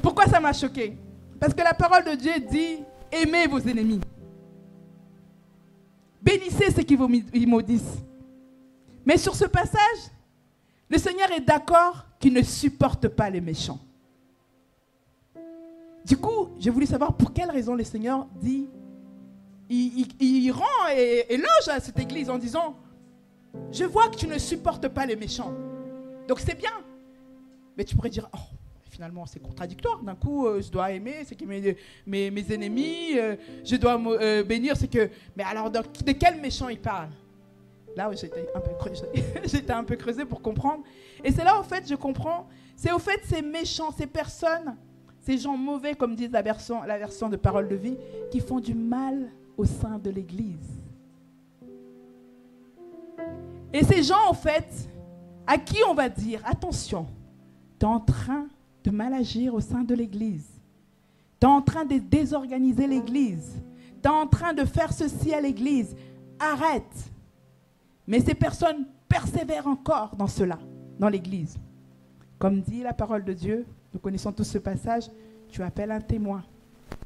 Pourquoi ça m'a choqué? Parce que la parole de Dieu dit, aimez vos ennemis. Bénissez ceux qui vous maudissent. Mais sur ce passage, le Seigneur est d'accord qu'il ne supporte pas les méchants. Du coup, j'ai voulu savoir pour quelle raison le Seigneur dit, il rend éloge à cette église en disant, je vois que tu ne supportes pas les méchants. Donc c'est bien. Mais tu pourrais dire, oh, finalement c'est contradictoire. D'un coup, je dois aimer ceux qui mes ennemis, je dois bénir ceux que... Mais alors, de quel méchant il parle? Là, j'étais un peu creusé pour comprendre. Et c'est là, au fait, je comprends. C'est au fait ces méchants, ces personnes, ces gens mauvais, comme dit la version de Parole de Vie, qui font du mal au sein de l'Église. Et ces gens, en fait, à qui on va dire, attention, tu es en train de mal agir au sein de l'Église. Tu es en train de désorganiser l'Église. Tu es en train de faire ceci à l'Église. Arrête. Mais ces personnes persévèrent encore dans cela, dans l'Église. Comme dit la parole de Dieu, nous connaissons tous ce passage, tu appelles un témoin,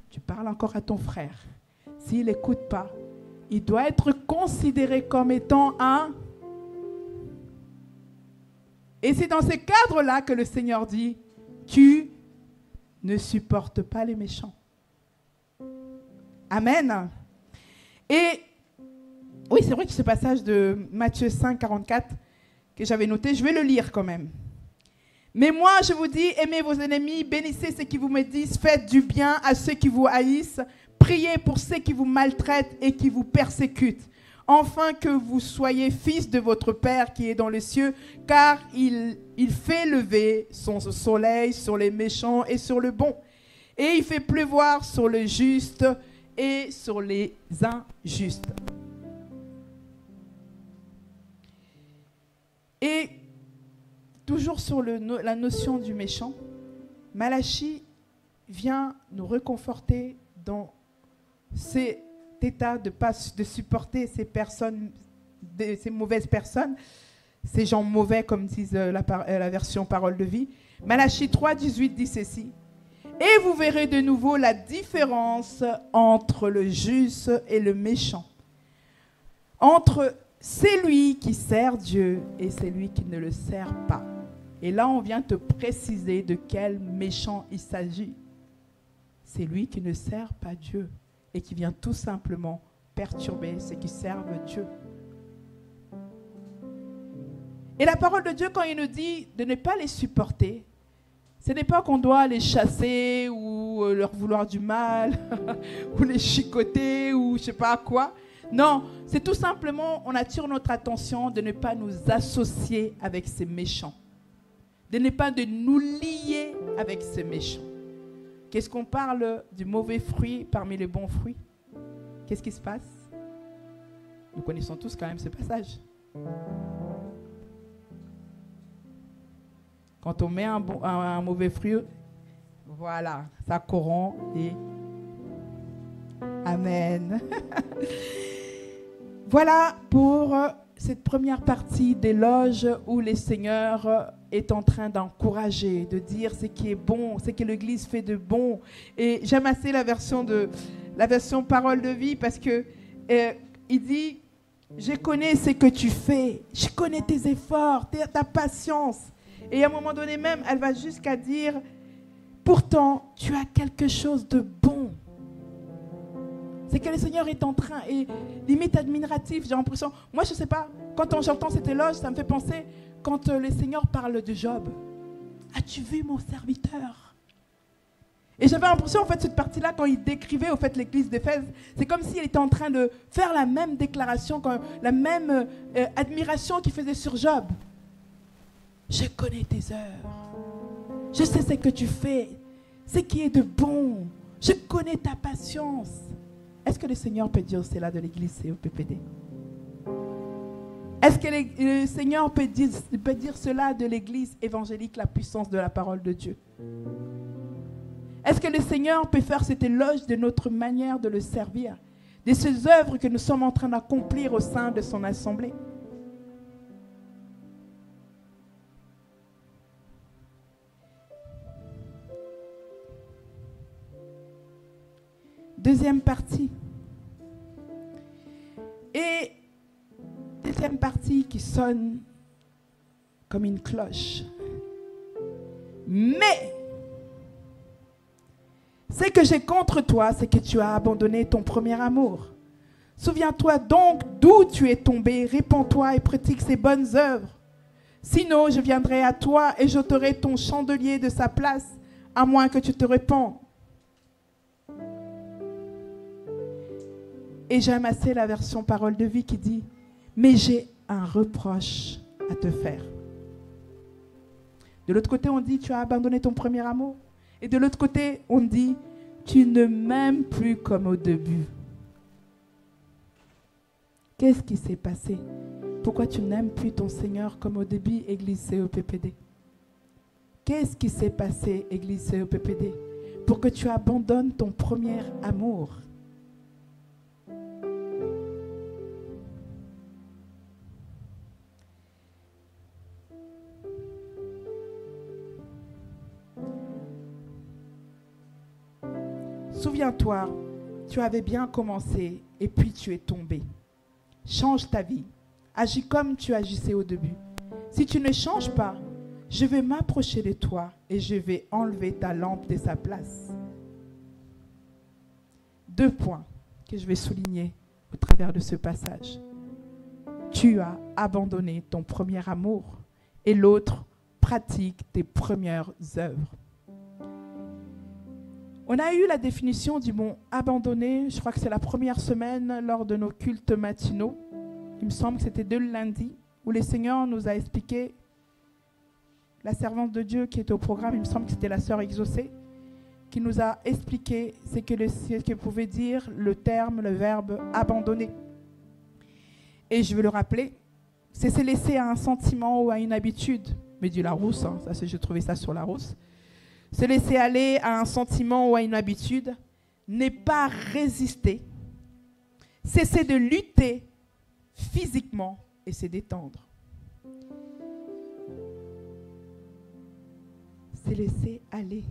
tu parles encore à ton frère. S'il n'écoute pas, il doit être considéré comme étant un... Et c'est dans ce cadre-là que le Seigneur dit, tu ne supportes pas les méchants. Amen. Et oui, c'est vrai que ce passage de Matthieu 5, 44 que j'avais noté, je vais le lire quand même. Mais moi, je vous dis, aimez vos ennemis, bénissez ceux qui vous médisent, faites du bien à ceux qui vous haïssent, priez pour ceux qui vous maltraitent et qui vous persécutent, afin que vous soyez fils de votre Père qui est dans les cieux, car il fait lever son soleil sur les méchants et sur le bon, et il fait pleuvoir sur le juste et sur les injustes. Et toujours sur la notion du méchant, Malachie vient nous réconforter dans cet état de supporter ces personnes, ces mauvaises personnes, ces gens mauvais comme disent la version Parole de Vie. Malachie 3, 18 dit ceci. Et vous verrez de nouveau la différence entre le juste et le méchant, entre celui qui sert Dieu et celui qui ne le sert pas. Et là, on vient te préciser de quel méchant il s'agit. C'est lui qui ne sert pas Dieu et qui vient tout simplement perturber ceux qui servent Dieu. Et la parole de Dieu, quand il nous dit de ne pas les supporter, ce n'est pas qu'on doit les chasser ou leur vouloir du mal ou les chicoter ou je ne sais pas quoi. Non, c'est tout simplement, on attire notre attention de ne pas nous associer avec ces méchants. De ne pas de nous lier avec ces méchants. Qu'est-ce qu'on parle du mauvais fruit parmi les bons fruits? Qu'est-ce qui se passe? Nous connaissons tous quand même ce passage. Quand on met un mauvais fruit, voilà, ça corrompt et... Amen. Voilà pour cette première partie d'éloge où le Seigneur est en train d'encourager, de dire ce qui est bon, ce que l'Église fait de bon. Et j'aime assez la version Parole de Vie parce que il dit, je connais ce que tu fais, je connais tes efforts, ta patience. Et à un moment donné même, elle va jusqu'à dire, pourtant, tu as quelque chose de bon. C'est que le Seigneur est en train, et limite admiratif, j'ai l'impression. Moi, je ne sais pas, quand j'entends cet éloge, ça me fait penser quand le Seigneur parle de Job, as-tu vu mon serviteur? Et j'avais l'impression, en fait, cette partie-là, quand il décrivait, au fait, l'église d'Éphèse, c'est comme s'il était en train de faire la même déclaration, la même admiration qu'il faisait sur Job. Je connais tes œuvres. Je sais ce que tu fais, ce qui est de bon. Je connais ta patience. Est-ce que le Seigneur peut dire cela de l'église COPPD? Est-ce que le Seigneur peut dire cela de l'église évangélique, la puissance de la parole de Dieu? Est-ce que le Seigneur peut faire cet éloge de notre manière de le servir, de ces œuvres que nous sommes en train d'accomplir au sein de son assemblée? Deuxième partie. Et deuxième partie qui sonne comme une cloche. Mais ce que j'ai contre toi, c'est que tu as abandonné ton premier amour. Souviens-toi donc d'où tu es tombé, répands-toi et pratique ces bonnes œuvres. Sinon, je viendrai à toi et j'ôterai ton chandelier de sa place, à moins que tu te répandes. Et j'aime assez la version Parole de vie qui dit « Mais j'ai un reproche à te faire. » De l'autre côté, on dit « Tu as abandonné ton premier amour. » Et de l'autre côté, on dit « Tu ne m'aimes plus comme au début. » Qu'est-ce qui s'est passé? Pourquoi tu n'aimes plus ton Seigneur comme au début, Église COPPD? Qu'est-ce qui s'est passé, Église COPPD, pour que tu abandonnes ton premier amour? Souviens-toi, tu avais bien commencé et puis tu es tombé. Change ta vie. Agis comme tu agissais au début. Si tu ne changes pas, je vais m'approcher de toi et je vais enlever ta lampe de sa place. 2 points que je vais souligner au travers de ce passage. Tu as abandonné ton premier amour et l'autre pratique tes premières œuvres. On a eu la définition du mot abandonner, je crois que c'est la première semaine lors de nos cultes matinaux. Il me semble que c'était 2 lundis, où le Seigneur nous a expliqué, la servante de Dieu qui était au programme, il me semble que c'était la sœur Exaucée, qui nous a expliqué ce que pouvait dire le terme, le verbe abandonner. Et je veux le rappeler, c'est se laisser à un sentiment ou à une habitude, mais du Larousse, hein, ça, j'ai trouvé ça sur Larousse. Se laisser aller à un sentiment ou à une habitude, n'est pas résister, cesser de lutter physiquement et se détendre. Se laisser aller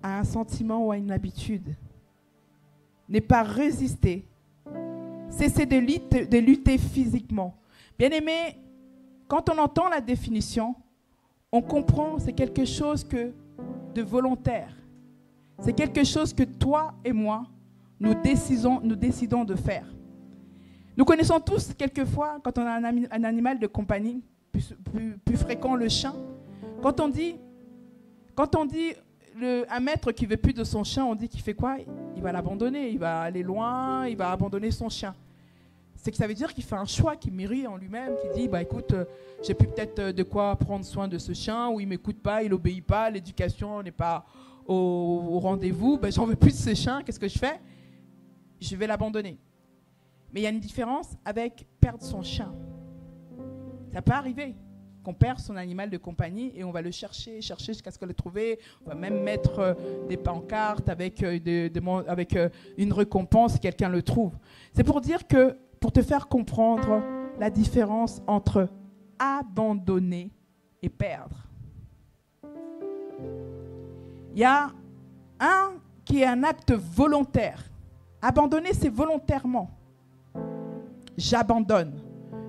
à un sentiment ou à une habitude, n'est pas résister, cesser de lutter physiquement. Bien aimé, quand on entend la définition, on comprend, c'est quelque chose de volontaire. C'est quelque chose que toi et moi, nous décidons de faire. Nous connaissons tous, quelquefois, quand on a un animal de compagnie, plus fréquent le chien, quand on dit un maître qui ne veut plus de son chien, on dit qu'il fait quoi? Il va l'abandonner, il va aller loin, il va abandonner son chien. C'est que ça veut dire qu'il fait un choix, qu'il mûrit en lui-même, qui dit, écoute, j'ai plus peut-être de quoi prendre soin de ce chien, ou il ne m'écoute pas, il n'obéit pas, l'éducation n'est pas au rendez-vous, j'en veux plus de ce chien, qu'est-ce que je fais? Je vais l'abandonner. Mais il y a une différence avec perdre son chien. Ça peut arriver qu'on perd son animal de compagnie et on va le chercher jusqu'à ce qu'on le trouve. On va même mettre des pancartes avec une récompense si quelqu'un le trouve. C'est pour dire que, pour te faire comprendre la différence entre abandonner et perdre. Il y a un qui est un acte volontaire. Abandonner, c'est volontairement. J'abandonne,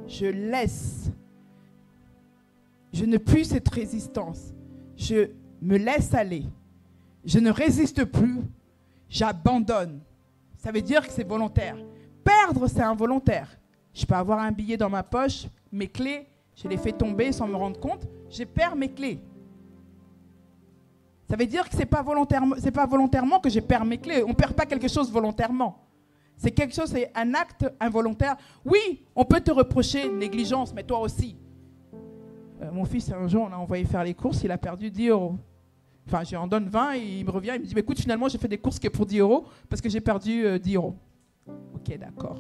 je laisse. Je n'ai plus cette résistance. Je me laisse aller. Je ne résiste plus. J'abandonne. Ça veut dire que c'est volontaire. Perdre, c'est involontaire. Je peux avoir un billet dans ma poche, mes clés, je les fais tomber sans me rendre compte, je perds mes clés. Ça veut dire que ce n'est pas volontairement que je perds mes clés. On ne perd pas quelque chose volontairement. C'est quelque chose, c'est un acte involontaire. Oui, on peut te reprocher négligence, mais toi aussi. Mon fils, un jour, on l'a envoyé faire les courses, il a perdu 10 €. Enfin, je lui en donne 20 et il me revient, il me dit, mais écoute, finalement, j'ai fait des courses qui est pour 10 € parce que j'ai perdu 10 €. Ok, d'accord.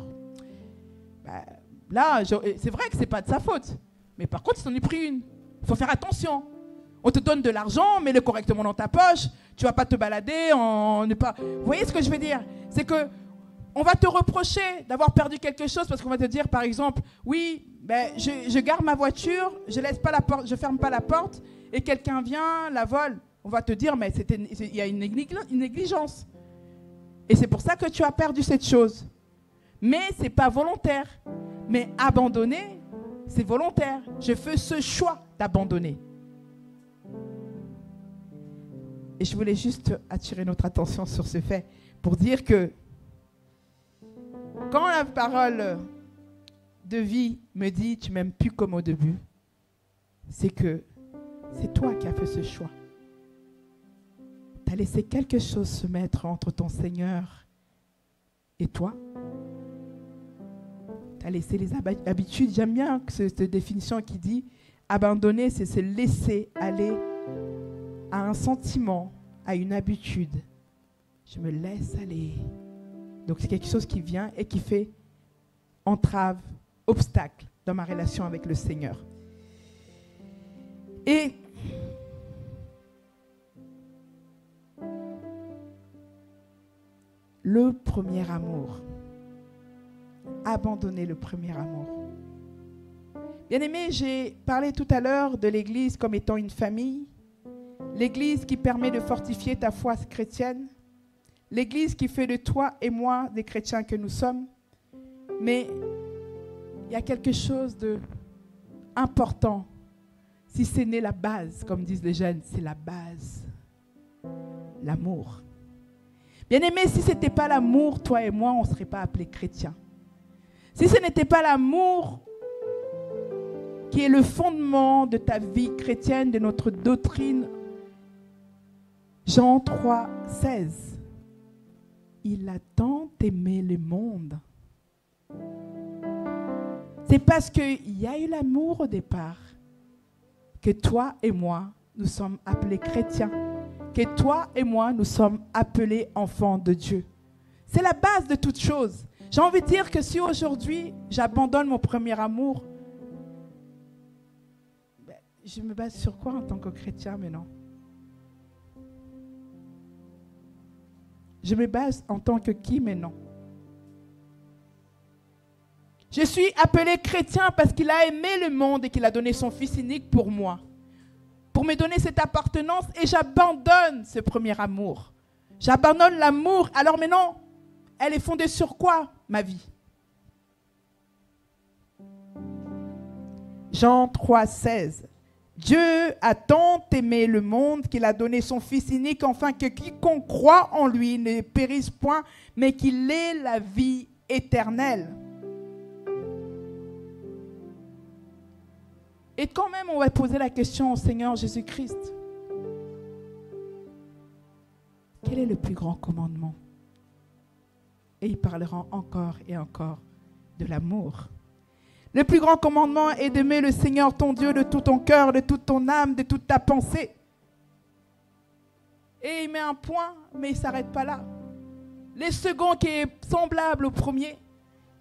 Là, c'est vrai que ce n'est pas de sa faute. Mais par contre, il s'en est pris une. Il faut faire attention. On te donne de l'argent, mets-le correctement dans ta poche. Tu ne vas pas te balader en ne pas... Vous voyez ce que je veux dire? C'est que on va te reprocher d'avoir perdu quelque chose parce qu'on va te dire, par exemple, oui, je garde ma voiture, je laisse pas la porte, je ferme pas la porte et quelqu'un vient, la vole. On va te dire, mais il y a une négligence. Et c'est pour ça que tu as perdu cette chose. Mais ce n'est pas volontaire. Mais abandonner, c'est volontaire. Je fais ce choix d'abandonner. Et je voulais juste attirer notre attention sur ce fait pour dire que quand la parole de vie me dit « tu m'aimes plus comme au début », c'est que c'est toi qui as fait ce choix. Tu as laissé quelque chose se mettre entre ton Seigneur et toi. Tu as laissé les habitudes. J'aime bien cette définition qui dit « abandonner, c'est se laisser aller à un sentiment, à une habitude. Je me laisse aller. » Donc c'est quelque chose qui vient et qui fait entrave, obstacle dans ma relation avec le Seigneur. Et le premier amour. Abandonner le premier amour. Bien-aimés, j'ai parlé tout à l'heure de l'Église comme étant une famille. L'Église qui permet de fortifier ta foi chrétienne. L'Église qui fait de toi et moi des chrétiens que nous sommes. Mais il y a quelque chose d'important. Si ce n'est la base, comme disent les jeunes, c'est la base. L'amour. Bien-aimé, si ce n'était pas l'amour, toi et moi, on ne serait pas appelés chrétiens. Si ce n'était pas l'amour qui est le fondement de ta vie chrétienne, de notre doctrine, Jean 3, 16. Il a tant aimé le monde. C'est parce qu'il y a eu l'amour au départ que toi et moi, nous sommes appelés chrétiens. Que toi et moi, nous sommes appelés enfants de Dieu. C'est la base de toute chose. J'ai envie de dire que si aujourd'hui, j'abandonne mon premier amour, je me base sur quoi en tant que chrétien maintenant? Je me base en tant que qui maintenant? Je suis appelé chrétien parce qu'il a aimé le monde et qu'il a donné son Fils unique pour moi. Pour me donner cette appartenance et j'abandonne ce premier amour. J'abandonne l'amour. Alors maintenant, elle est fondée sur quoi, ma vie? Jean 3, 16. Dieu a tant aimé le monde qu'il a donné son Fils unique, afin que quiconque croit en lui ne périsse point, mais qu'il ait la vie éternelle. Et quand même, on va poser la question au Seigneur Jésus-Christ. Quel est le plus grand commandement? Et il parlera encore et encore de l'amour. Le plus grand commandement est d'aimer le Seigneur ton Dieu de tout ton cœur, de toute ton âme, de toute ta pensée. Et il met un point, mais il ne s'arrête pas là. Le second qui est semblable au premier,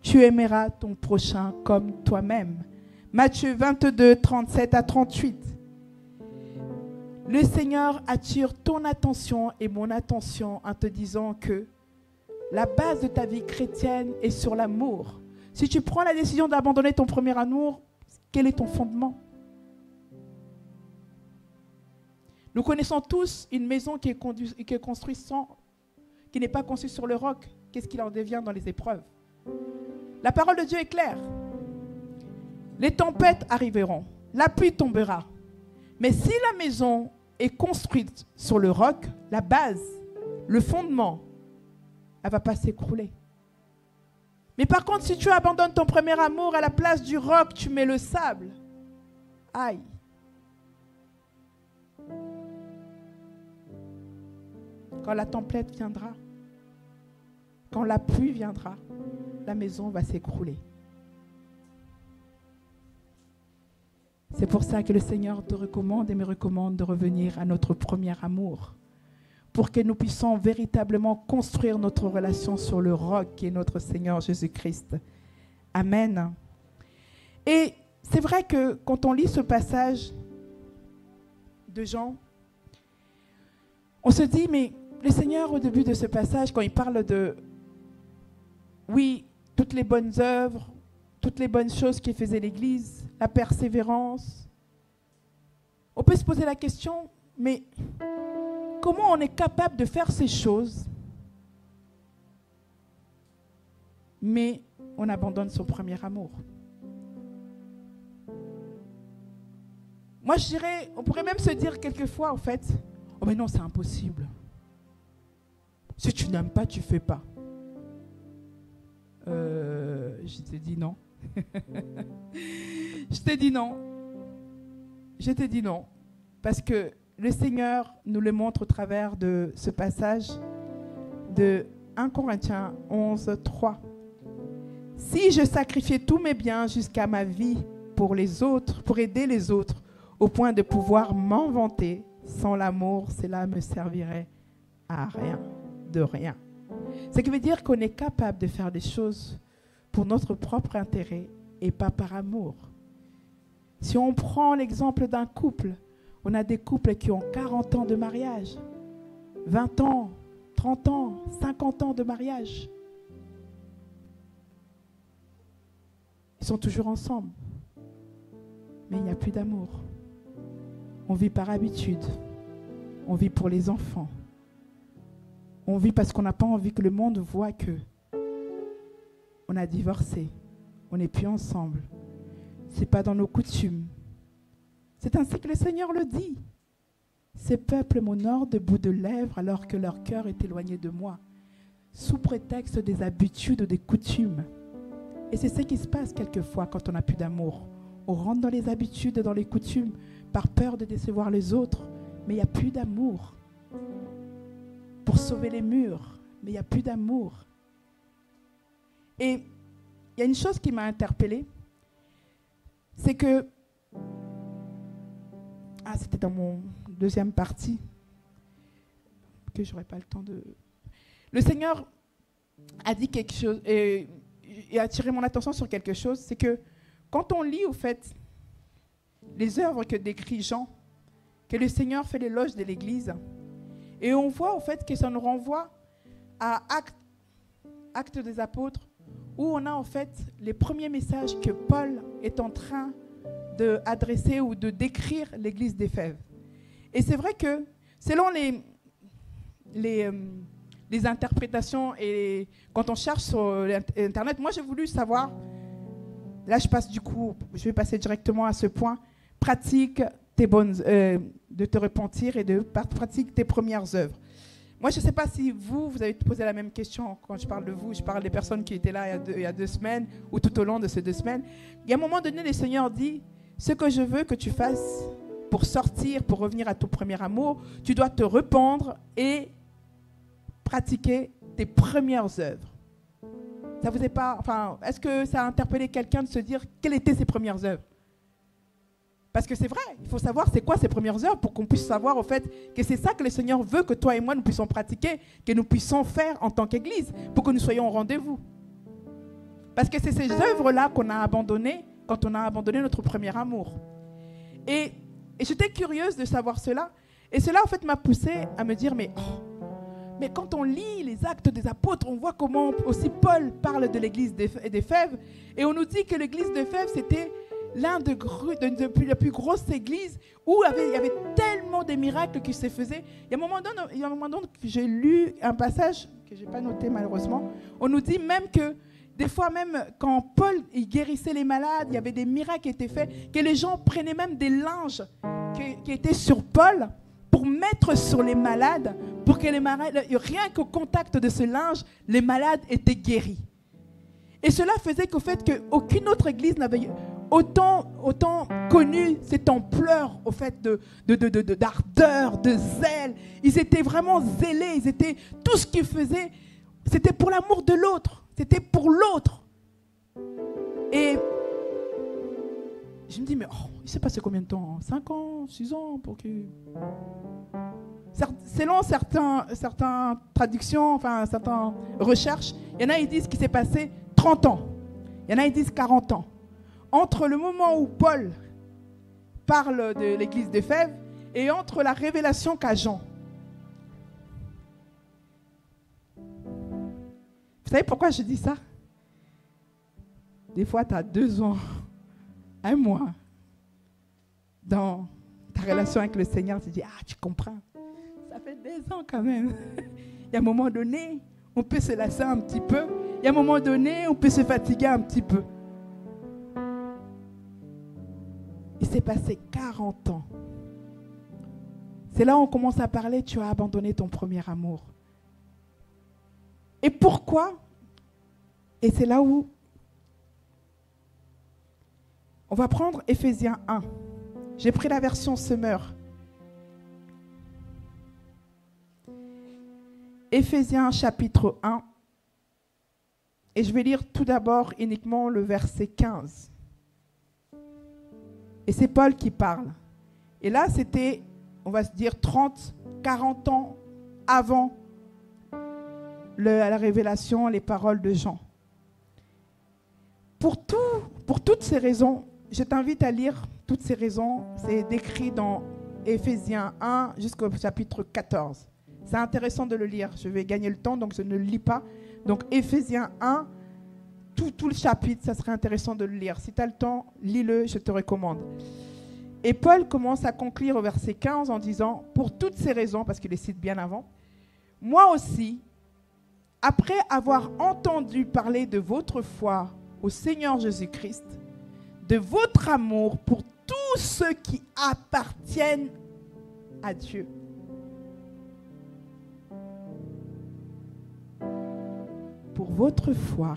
tu aimeras ton prochain comme toi-même. Matthieu 22, 37 à 38. Le Seigneur attire ton attention et mon attention en te disant que la base de ta vie chrétienne est sur l'amour. Si tu prends la décision d'abandonner ton premier amour, quel est ton fondement? Nous connaissons tous une maison qui est construite qui n'est pas construite sur le roc. Qu'est-ce qu'il en devient dans les épreuves? La parole de Dieu est claire. Les tempêtes arriveront, la pluie tombera. Mais si la maison est construite sur le roc, la base, le fondement, elle ne va pas s'écrouler. Mais par contre, si tu abandonnes ton premier amour, à la place du roc, tu mets le sable. Aïe. Quand la tempête viendra, quand la pluie viendra, la maison va s'écrouler. C'est pour ça que le Seigneur te recommande et me recommande de revenir à notre premier amour, pour que nous puissions véritablement construire notre relation sur le roc qui est notre Seigneur Jésus-Christ. Amen. Et c'est vrai que quand on lit ce passage de Jean, on se dit, mais le Seigneur, au début de ce passage, quand il parle de, oui, toutes les bonnes œuvres, toutes les bonnes choses qui faisaient l'Église, la persévérance, on peut se poser la question, mais comment on est capable de faire ces choses, mais on abandonne son premier amour? Moi, je dirais, on pourrait même se dire quelquefois, en fait, oh mais non, c'est impossible. Si tu n'aimes pas, tu ne fais pas. Je t'ai dit non. Je t'ai dit non. Je t'ai dit non. Parce que le Seigneur nous le montre au travers de ce passage de 1 Corinthiens 11, 3. Si je sacrifiais tous mes biens jusqu'à ma vie pour les autres, pour aider les autres, au point de pouvoir m'en vanter, sans l'amour, cela me servirait à rien, de rien. Ce qui veut dire qu'on est capable de faire des choses pour notre propre intérêt et pas par amour. Si on prend l'exemple d'un couple, on a des couples qui ont 40 ans de mariage, 20 ans, 30 ans, 50 ans de mariage. Ils sont toujours ensemble, mais il n'y a plus d'amour. On vit par habitude, on vit pour les enfants. On vit parce qu'on n'a pas envie que le monde voit que on a divorcé, on n'est plus ensemble. Ce n'est pas dans nos coutumes. C'est ainsi que le Seigneur le dit. Ces peuples m'honorent de bout de lèvres alors que leur cœur est éloigné de moi, sous prétexte des habitudes, des coutumes. Et c'est ce qui se passe quelquefois quand on n'a plus d'amour. On rentre dans les habitudes, dans les coutumes, par peur de décevoir les autres, mais il n'y a plus d'amour. Pour sauver les murs, mais il n'y a plus d'amour. Et il y a une chose qui m'a interpellée, c'est que, c'était dans mon deuxième partie, que je n'aurai pas le temps de... Le Seigneur a dit quelque chose, et a attiré mon attention sur quelque chose, c'est que quand on lit, au fait, les œuvres que décrit Jean, que le Seigneur fait l'éloge de l'Église, et on voit, au fait, que ça nous renvoie à Actes des Apôtres, où on a, en fait, les premiers messages que Paul est en train d'adresser ou de décrire l'Église d'Éphèse. Et c'est vrai que, selon les interprétations et quand on cherche sur Internet, moi j'ai voulu savoir, là je passe du coup, je vais passer directement à ce point, pratique de te repentir et de pratique tes premières œuvres. Moi je ne sais pas si vous avez posé la même question quand je parle de vous, je parle des personnes qui étaient là il y a 2 semaines ou tout au long de ces 2 semaines. Il y a un moment donné, le Seigneur dit, ce que je veux que tu fasses pour sortir, pour revenir à ton premier amour, tu dois te rependre et pratiquer tes premières œuvres. Ça vous est pas, est-ce que ça a interpellé quelqu'un de se dire quelles étaient ses premières œuvres? Parce que c'est vrai, il faut savoir c'est quoi ses premières œuvres pour qu'on puisse savoir au fait que c'est ça que le Seigneur veut que toi et moi nous puissions pratiquer, que nous puissions faire en tant qu'Église, pour que nous soyons au rendez-vous. Parce que c'est ces œuvres-là qu'on a abandonnées quand on a abandonné notre premier amour. Et j'étais curieuse de savoir cela, et cela en fait m'a poussée à me dire mais quand on lit les Actes des Apôtres, on voit comment aussi Paul parle de l'église d'Éphèse. Et on nous dit que l'église d'Éphèse, c'était l'un des plus grosses églises où il y avait tellement de miracles qui se faisaient. Il y a un moment donné que j'ai lu un passage que je n'ai pas noté malheureusement. On nous dit même que des fois, même quand Paul il guérissait les malades, il y avait des miracles qui étaient faits, que les gens prenaient même des linges qui étaient sur Paul pour mettre sur les malades, pour que les malades, rien qu'au contact de ce linge, les malades étaient guéris. Et cela faisait qu'au fait qu'aucune autre église n'avait autant connu cette ampleur au fait d'ardeur, de zèle. Ils étaient vraiment zélés, tout ce qu'ils faisaient, c'était pour l'amour de l'autre, c'était pour l'autre. Et je me dis, mais il s'est passé combien de temps? 5 ans, 6 ans pour que... Selon certaines traductions, enfin certaines recherches, il y en a qui disent qu'il s'est passé 30 ans. Il y en a qui disent 40 ans. Entre le moment où Paul parle de l'église d'Éphèse et entre la révélation qu'a Jean. Vous savez pourquoi je dis ça? Des fois, tu as 2 ans, 1 mois dans ta relation avec le Seigneur. Tu dis, tu comprends. Ça fait des ans quand même. Il y a un moment donné, on peut se lasser un petit peu. Il y a un moment donné, on peut se fatiguer un petit peu. Il s'est passé 40 ans. C'est là où on commence à parler, tu as abandonné ton premier amour. Et pourquoi? Et c'est là où on va prendre Éphésiens 1. J'ai pris la version Semeur. Éphésiens chapitre 1. Et je vais lire tout d'abord uniquement le verset 15. Et c'est Paul qui parle. Et là, c'était, on va se dire, 30, 40 ans avant la révélation, les paroles de Jean. Pour toutes ces raisons, je t'invite à lire toutes ces raisons. C'est décrit dans Éphésiens 1 jusqu'au chapitre 14. C'est intéressant de le lire. Je vais gagner le temps, donc je ne le lis pas. Donc Éphésiens 1, tout le chapitre, ça serait intéressant de le lire. Si tu as le temps, lis-le, je te recommande. Et Paul commence à conclure au verset 15 en disant, pour toutes ces raisons, parce qu'il les cite bien avant, moi aussi, après avoir entendu parler de votre foi au Seigneur Jésus-Christ, de votre amour pour tous ceux qui appartiennent à Dieu, pour votre foi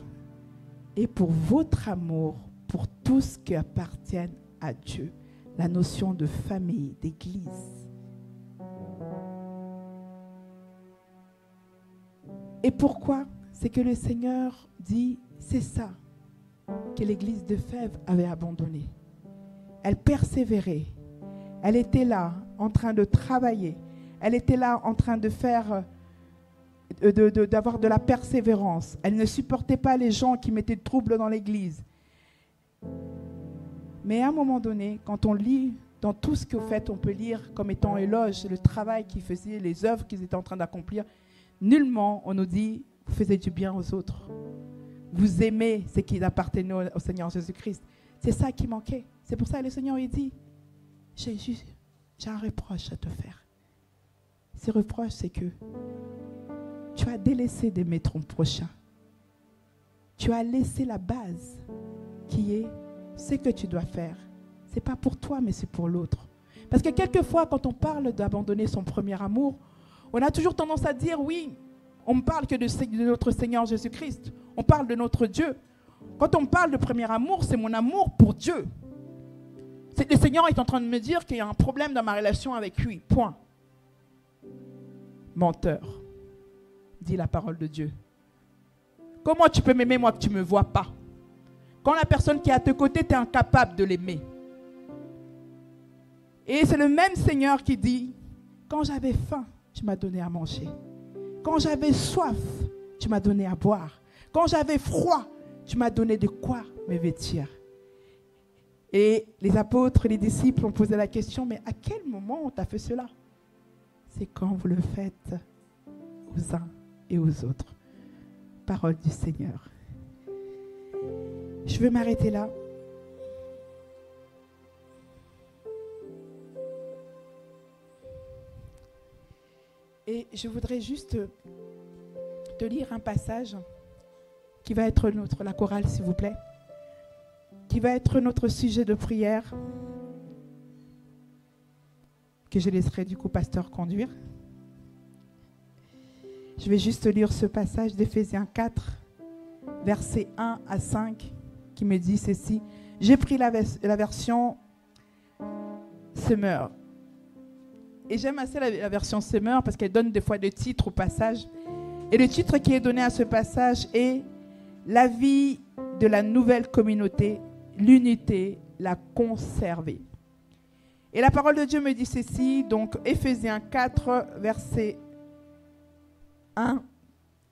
et pour votre amour pour tous qui appartiennent à Dieu. La notion de famille, d'église. Et pourquoi? C'est que le Seigneur dit, c'est ça que l'église de Fèves avait abandonné. Elle persévérait. Elle était là en train de travailler. Elle était là en train de faire... d'avoir de la persévérance. Elle ne supportait pas les gens qui mettaient de troubles dans l'église. Mais à un moment donné, quand on lit dans tout ce qu'au fait on peut lire comme étant éloge, le travail qu'ils faisaient, les œuvres qu'ils étaient en train d'accomplir, nullement on nous dit, vous faisiez du bien aux autres. Vous aimez ce qui appartenait au Seigneur Jésus-Christ. C'est ça qui manquait. C'est pour ça que le Seigneur il dit, j'ai un reproche à te faire. Ce reproche, c'est que tu as délaissé d'aimer ton prochain. Tu as laissé la base qui est ce que tu dois faire. Ce n'est pas pour toi, mais c'est pour l'autre. Parce que quelquefois, quand on parle d'abandonner son premier amour, on a toujours tendance à dire, oui, on ne parle que de notre Seigneur Jésus-Christ. On parle de notre Dieu. Quand on parle de premier amour, c'est mon amour pour Dieu. Le Seigneur est en train de me dire qu'il y a un problème dans ma relation avec lui. Point. Menteur, dit la parole de Dieu. Comment tu peux m'aimer moi que tu ne me vois pas? Quand la personne qui est à tes côtés, tu es incapable de l'aimer. Et c'est le même Seigneur qui dit, quand j'avais faim, tu m'as donné à manger. Quand j'avais soif, tu m'as donné à boire. Quand j'avais froid, tu m'as donné de quoi me vêtir. Et les apôtres et les disciples ont posé la question, mais à quel moment on t'a fait cela? C'est quand vous le faites aux uns et aux autres. Parole du Seigneur. Je vais m'arrêter là. Et je voudrais juste te lire un passage qui va être la chorale, s'il vous plaît, qui va être notre sujet de prière, que je laisserai du coup pasteur conduire. Je vais juste lire ce passage d'Éphésiens 4, versets 1 à 5, qui me dit ceci. J'ai pris la version Semeur. Et j'aime assez la version Semeur parce qu'elle donne des fois des titres au passage. Et le titre qui est donné à ce passage est « La vie de la nouvelle communauté, l'unité, la conserver ». Et la parole de Dieu me dit ceci, donc Éphésiens 4, versets 1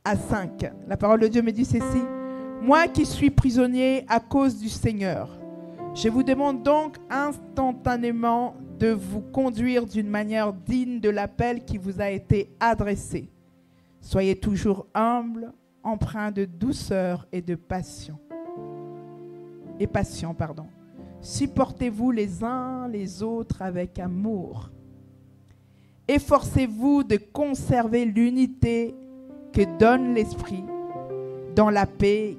à 5. La parole de Dieu me dit ceci. « Moi qui suis prisonnier à cause du Seigneur, je vous demande donc instantanément de vous conduire d'une manière digne de l'appel qui vous a été adressé. Soyez toujours humble, empreint de douceur et de passion. Supportez-vous les uns les autres avec amour. Efforcez-vous de conserver l'unité que donne l'Esprit dans la paix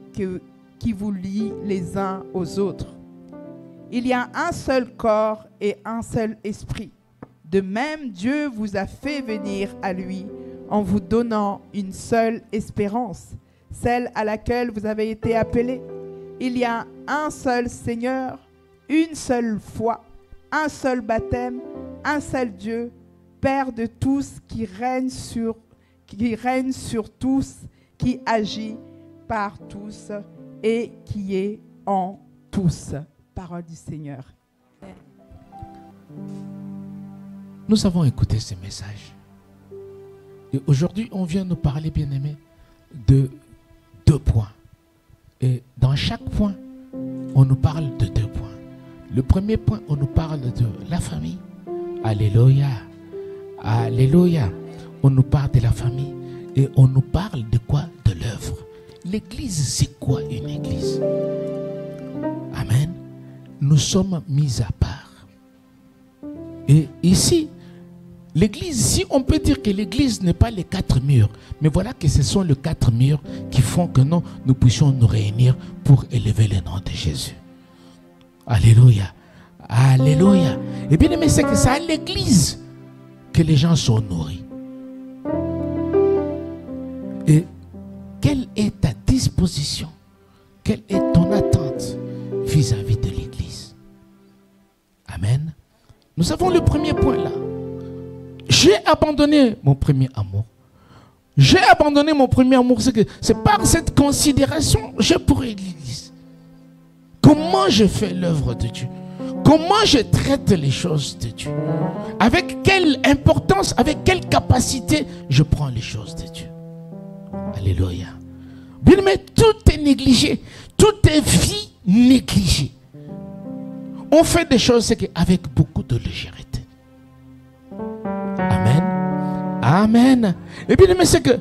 qui vous lie les uns aux autres. Il y a un seul corps et un seul esprit. De même, Dieu vous a fait venir à lui en vous donnant une seule espérance, celle à laquelle vous avez été appelés. Il y a un seul Seigneur, une seule foi, un seul baptême, un seul Dieu, Père de tous, qui règne sur tous, qui agit par tous et qui est en tous. Parole du Seigneur. Nous avons écouté ces messages. Et aujourd'hui, on vient nous parler, bien-aimés, de 2 points. Et dans chaque point, on nous parle de 2 points. Le premier point, on nous parle de la famille. Alléluia. Alléluia. On nous parle de la famille. Et on nous parle de quoi? De l'œuvre. L'église, c'est quoi une église? Amen. Nous sommes mis à part. Et ici, l'église, si on peut dire que l'église n'est pas les 4 murs, mais voilà que ce sont les 4 murs qui font que nous puissions nous réunir pour élever le nom de Jésus. Alléluia. Alléluia. Et bien aimé, c'est que c'est à l'église que les gens sont nourris. Et quelle est ta disposition? Quelle est ton attente vis-à-vis de l'église? Amen. Nous avons le premier point là. J'ai abandonné mon premier amour. J'ai abandonné mon premier amour. C'est par cette considération que j'ai pour l'église. Comment je fais l'œuvre de Dieu? Comment je traite les choses de Dieu? Avec quelle importance, avec quelle capacité je prends les choses de Dieu? Alléluia. Bien aimé, tout est négligé. Tout est vie négligée. On fait des choses avec beaucoup de légèreté. Amen. Amen. Et bien aimé, c'est que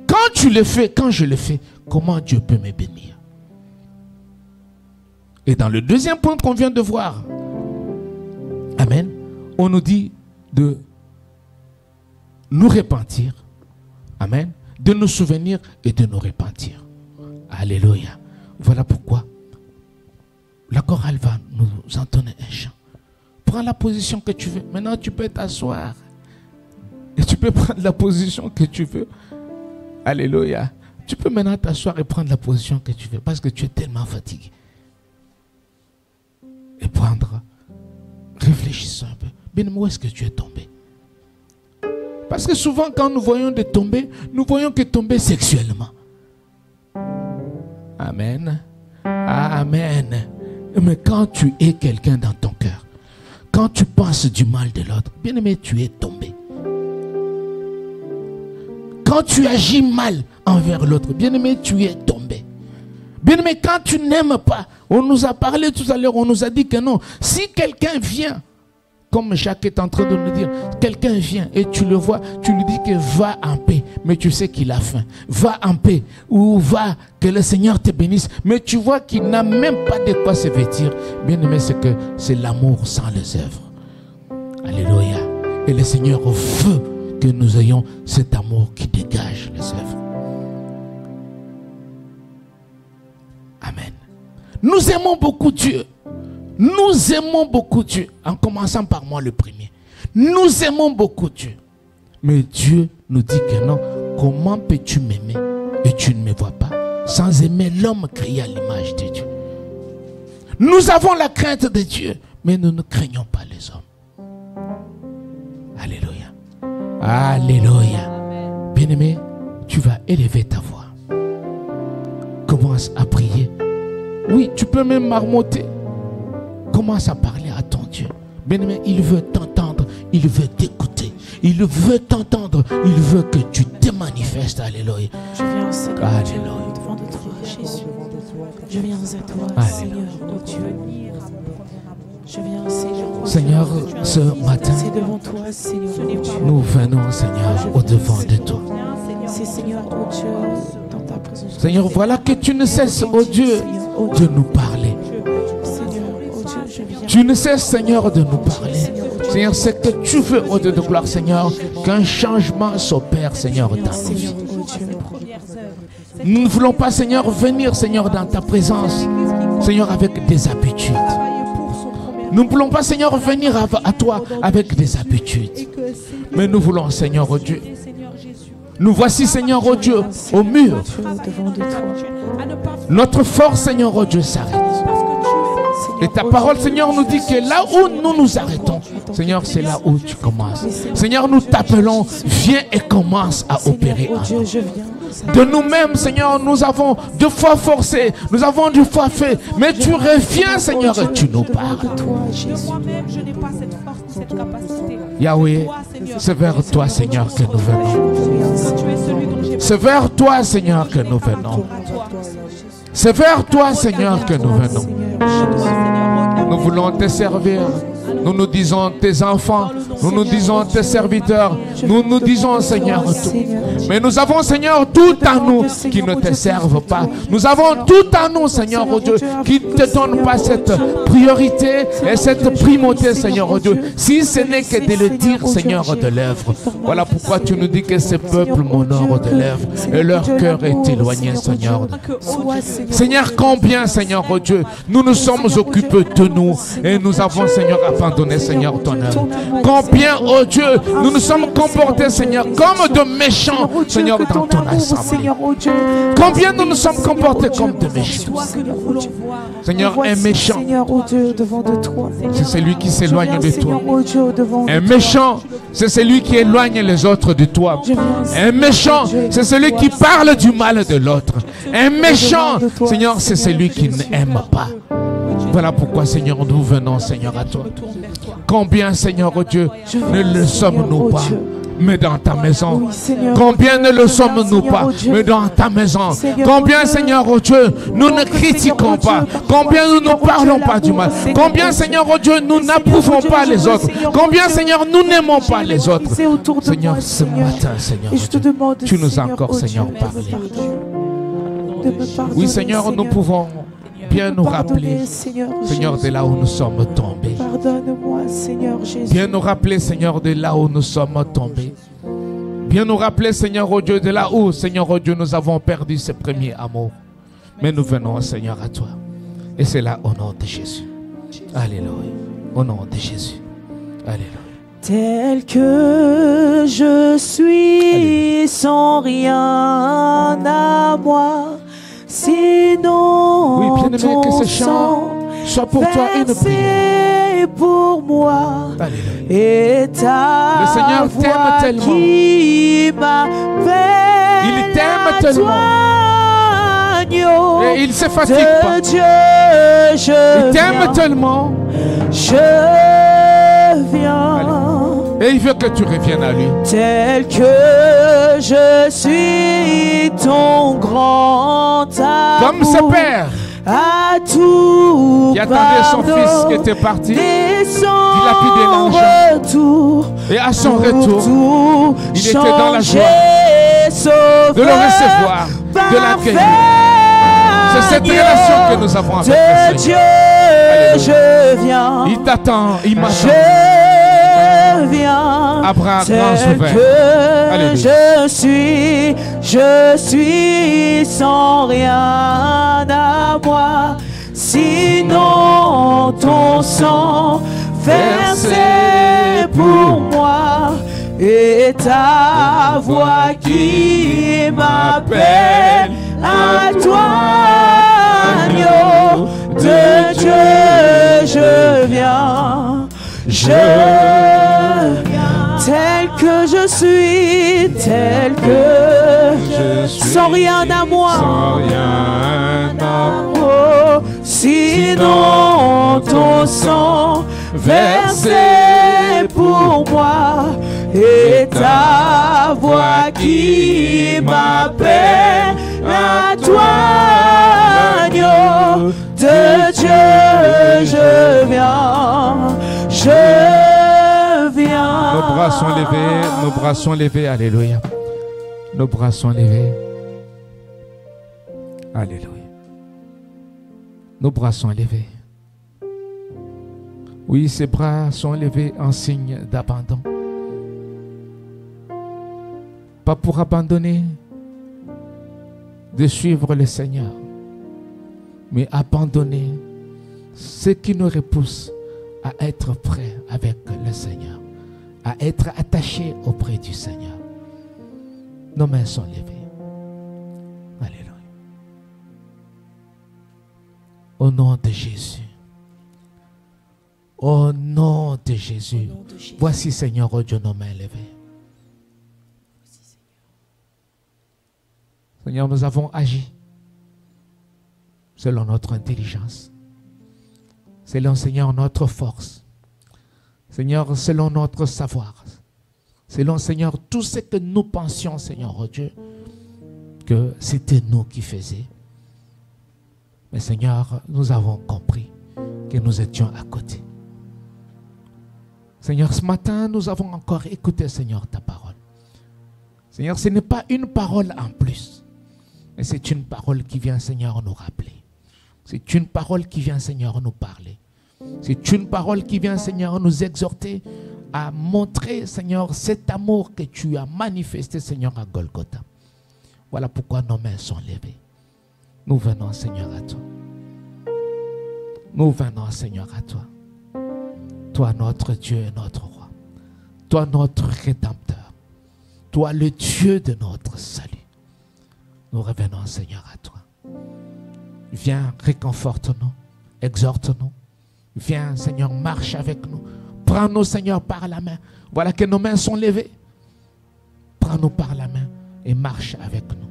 quand tu le fais, quand je le fais, comment Dieu peut me bénir? Et dans le deuxième point qu'on vient de voir, amen, on nous dit de nous repentir. Amen. De nous souvenir et de nous repentir. Alléluia. Voilà pourquoi la chorale va nous entonner un chant. Prends la position que tu veux. Maintenant, tu peux t'asseoir. Et tu peux prendre la position que tu veux. Alléluia. Tu peux maintenant t'asseoir et prendre la position que tu veux. Parce que tu es tellement fatigué. Et prendre. Réfléchissons un peu. Bien, où est-ce que tu es tombé? Parce que souvent, quand nous voyons de tomber, nous voyons que tomber sexuellement. Amen. Amen. Mais quand tu es quelqu'un dans ton cœur, quand tu penses du mal de l'autre, bien aimé, tu es tombé. Quand tu agis mal envers l'autre, bien aimé, tu es tombé. Bien aimé, quand tu n'aimes pas, on nous a parlé tout à l'heure, on nous a dit que non. Si quelqu'un vient, comme Jacques est en train de nous dire, quelqu'un vient et tu le vois, tu lui dis que va en paix, mais tu sais qu'il a faim. Va en paix ou va, que le Seigneur te bénisse, mais tu vois qu'il n'a même pas de quoi se vêtir. Bien aimé, c'est que c'est l'amour sans les œuvres. Alléluia. Et le Seigneur veut que nous ayons cet amour qui dégage les œuvres. Amen. Nous aimons beaucoup Dieu. Nous aimons beaucoup Dieu, en commençant par moi le premier. Nous aimons beaucoup Dieu. Mais Dieu nous dit que non. Comment peux-tu m'aimer et tu ne me vois pas? sans aimer l'homme créé à l'image de Dieu. Nous avons la crainte de Dieu, mais nous ne craignons pas les hommes. Alléluia. Alléluia. Bien-aimé, tu vas élever ta voix. Commence à prier. Oui, tu peux même marmotter. Commence à parler à ton Dieu. Bien-aimé, il veut t'entendre, il veut t'écouter, il veut t'entendre, il veut que tu te manifestes. Alléluia. Je viens, Seigneur, Alléluia. devant de toi, Jésus. Je viens à toi, Alléluia. Seigneur, oh Dieu. Je viens, Seigneur, oh Seigneur, Dieu. ce matin, C'est devant toi, Seigneur, oh Dieu. nous venons, Seigneur, au-devant de toi. C'est, Seigneur, oh Dieu, dans ta présence. Seigneur, voilà que tu ne cesses, oh Dieu, de nous parler. Seigneur, oh Dieu, je viens. Tu ne cesses, Seigneur, de nous parler. Seigneur, c'est que tu veux, au Dieu de gloire, Seigneur, qu'un changement s'opère, Seigneur, dans nos Seigneur, vies. oh Dieu. Nous ne voulons pas, Seigneur, venir, Seigneur, dans ta présence, Seigneur, avec des habitudes. Nous ne voulons pas, Seigneur, venir à toi avec des habitudes. Mais nous voulons, Seigneur, oh Dieu. Nous voici, Seigneur, oh Dieu, au mur. Devant de toi. Notre force, Seigneur, oh Dieu, s'arrête. Et ta parole, Seigneur, nous dit que là où nous nous arrêtons, Seigneur, c'est là où tu commences. Seigneur, nous t'appelons, viens et commence à opérer en nous. De nous-mêmes, Seigneur, nous avons deux fois forcé, nous avons deux fois fait, mais tu reviens, Seigneur, et tu nous parles. Moi-même, je n'ai pas cette force, cette capacité. Yahweh, c'est vers toi, Seigneur, que nous venons. Tu es celui dont j'ai C'est vers toi, Seigneur, que nous venons. C'est vers toi, Seigneur, que nous venons. Nous voulons te servir. Nous nous disons tes enfants. Nous nous disons tes serviteurs. Nous nous disons, Seigneur, tout. Mais nous avons, Seigneur, tout à nous qui ne te servent pas. Nous avons tout à nous, Seigneur, oh Dieu, qui ne te donnent pas cette priorité et cette primauté, Seigneur, oh Dieu. Si ce n'est que de le dire, Seigneur, de l'œuvre. Voilà pourquoi tu nous dis que ce peuple m'honore de l'œuvre et leur cœur est éloigné, Seigneur. Seigneur, combien, Seigneur, oh Dieu, nous nous sommes occupés de nous et nous avons, Seigneur, abandonné, Seigneur, ton œuvre. Combien, oh Dieu, nous nous sommes comportés, Seigneur, comme de méchants, Seigneur, dans ton assemblée. Combien nous nous sommes comportés comme de méchants. Seigneur, un méchant, c'est celui qui s'éloigne de toi. Un méchant, c'est celui qui éloigne les autres de toi. Un méchant, c'est celui qui parle du mal de l'autre. Un méchant, Seigneur, c'est celui qui n'aime pas. Voilà pourquoi, Seigneur, nous venons, Seigneur, à toi. Combien, Seigneur, oh Dieu, ne le sommes-nous pas, mais dans ta maison. Combien ne le sommes-nous pas, mais dans ta maison. Combien, Seigneur, oh Dieu, nous ne critiquons pas. Combien nous ne parlons pas du mal. Combien, Seigneur, oh Dieu, nous n'approuvons pas les autres. Combien, Seigneur, nous n'aimons pas les autres. Seigneur, ce matin, Seigneur, oh Dieu, tu nous as encore, Seigneur, parlé. Oui, Seigneur, nous pouvons bien nous rappeler, Seigneur, de là où nous sommes tombés. Pardonne-moi, Seigneur Jésus. Bien nous rappeler, Seigneur, de là où nous sommes tombés. Bien nous rappeler, Seigneur, oh Dieu, de là où, Seigneur, oh Dieu, nous avons perdu ce premier amour. Mais nous venons, Seigneur, à toi. Et c'est là au nom de Jésus. Alléluia. Au nom de Jésus. Alléluia. Tel que je suis, Alléluia. Sans rien à moi. Sinon, oui, bien-aimé, que ce chant soit pour toi une prière. Pour moi, Alléluia. Et ta le Seigneur t'aime tellement. Qui il t'aime tellement. Et il ne se fatigue pas. Dieu, il t'aime tellement. Je viens. Alléluia. Et il veut que tu reviennes à lui. Tel que je suis ton grand amour. Comme ce père à tout qui attendait son fils qui était parti. Il a pris l'argent. Et à son retour, il était dans la joie de le recevoir, de l'accueillir. C'est cette relation que nous avons avec le Seigneur. Je viens. Il t'attend, il m'attend. À bras grands ouverts. Je suis sans rien à moi, sinon ton sang versé pour moi et ta voix qui m'appelle à toi. je viens tel que je suis, tel que je suis, sans rien à moi, sans rien à moi. Oh, sinon ton sang versé pour moi et ta voix qui m'appelle à toi, agneau de Dieu, je viens, je viens. Nos bras sont levés, nos bras sont levés, alléluia. Nos bras sont levés, alléluia. Nos bras sont levés. Oui, ces bras sont levés en signe d'abandon. Pas pour abandonner de suivre le Seigneur, mais abandonner ce qui nous repousse à être prêts avec le Seigneur, à être attachés auprès du Seigneur. Nos mains sont levées. Alléluia. Au nom de Jésus. Au nom de Jésus. Voici, Seigneur, oh Dieu, nos mains levées. Seigneur, nous avons agi selon notre intelligence, selon, Seigneur, notre force, Seigneur, selon notre savoir, selon, Seigneur, tout ce que nous pensions, Seigneur, oh Dieu, que c'était nous qui faisions. Mais Seigneur, nous avons compris que nous étions à côté. Seigneur, ce matin, nous avons encore écouté, Seigneur, ta parole. Seigneur, ce n'est pas une parole en plus, mais c'est une parole qui vient, Seigneur, nous rappeler. C'est une parole qui vient, Seigneur, nous parler. C'est une parole qui vient, Seigneur, nous exhorter à montrer, Seigneur, cet amour que tu as manifesté, Seigneur, à Golgotha. Voilà pourquoi nos mains sont levées. Nous venons, Seigneur, à toi. Nous venons, Seigneur, à toi. Toi, notre Dieu et notre roi. Toi, notre Rédempteur. Toi, le Dieu de notre salut. Nous revenons, Seigneur, à toi. Viens, réconforte-nous, exhorte-nous. Viens, Seigneur, marche avec nous. Prends-nous, Seigneur, par la main. Voilà que nos mains sont levées. Prends-nous par la main et marche avec nous.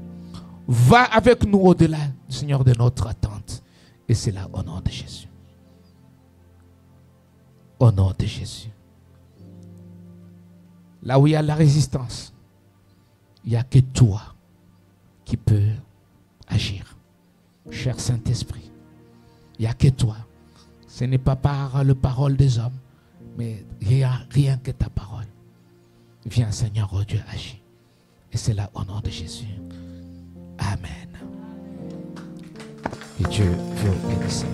Va avec nous au-delà, Seigneur, de notre attente. Et c'est là au nom de Jésus. Au nom de Jésus. Là où il y a la résistance, il n'y a que toi qui peux agir. Cher Saint-Esprit, il n'y a que toi. Ce n'est pas par la parole des hommes, mais il n'y a rien que ta parole. Viens, Seigneur, oh Dieu, agis. Et c'est là au nom de Jésus. Amen. Que Dieu vous bénisse.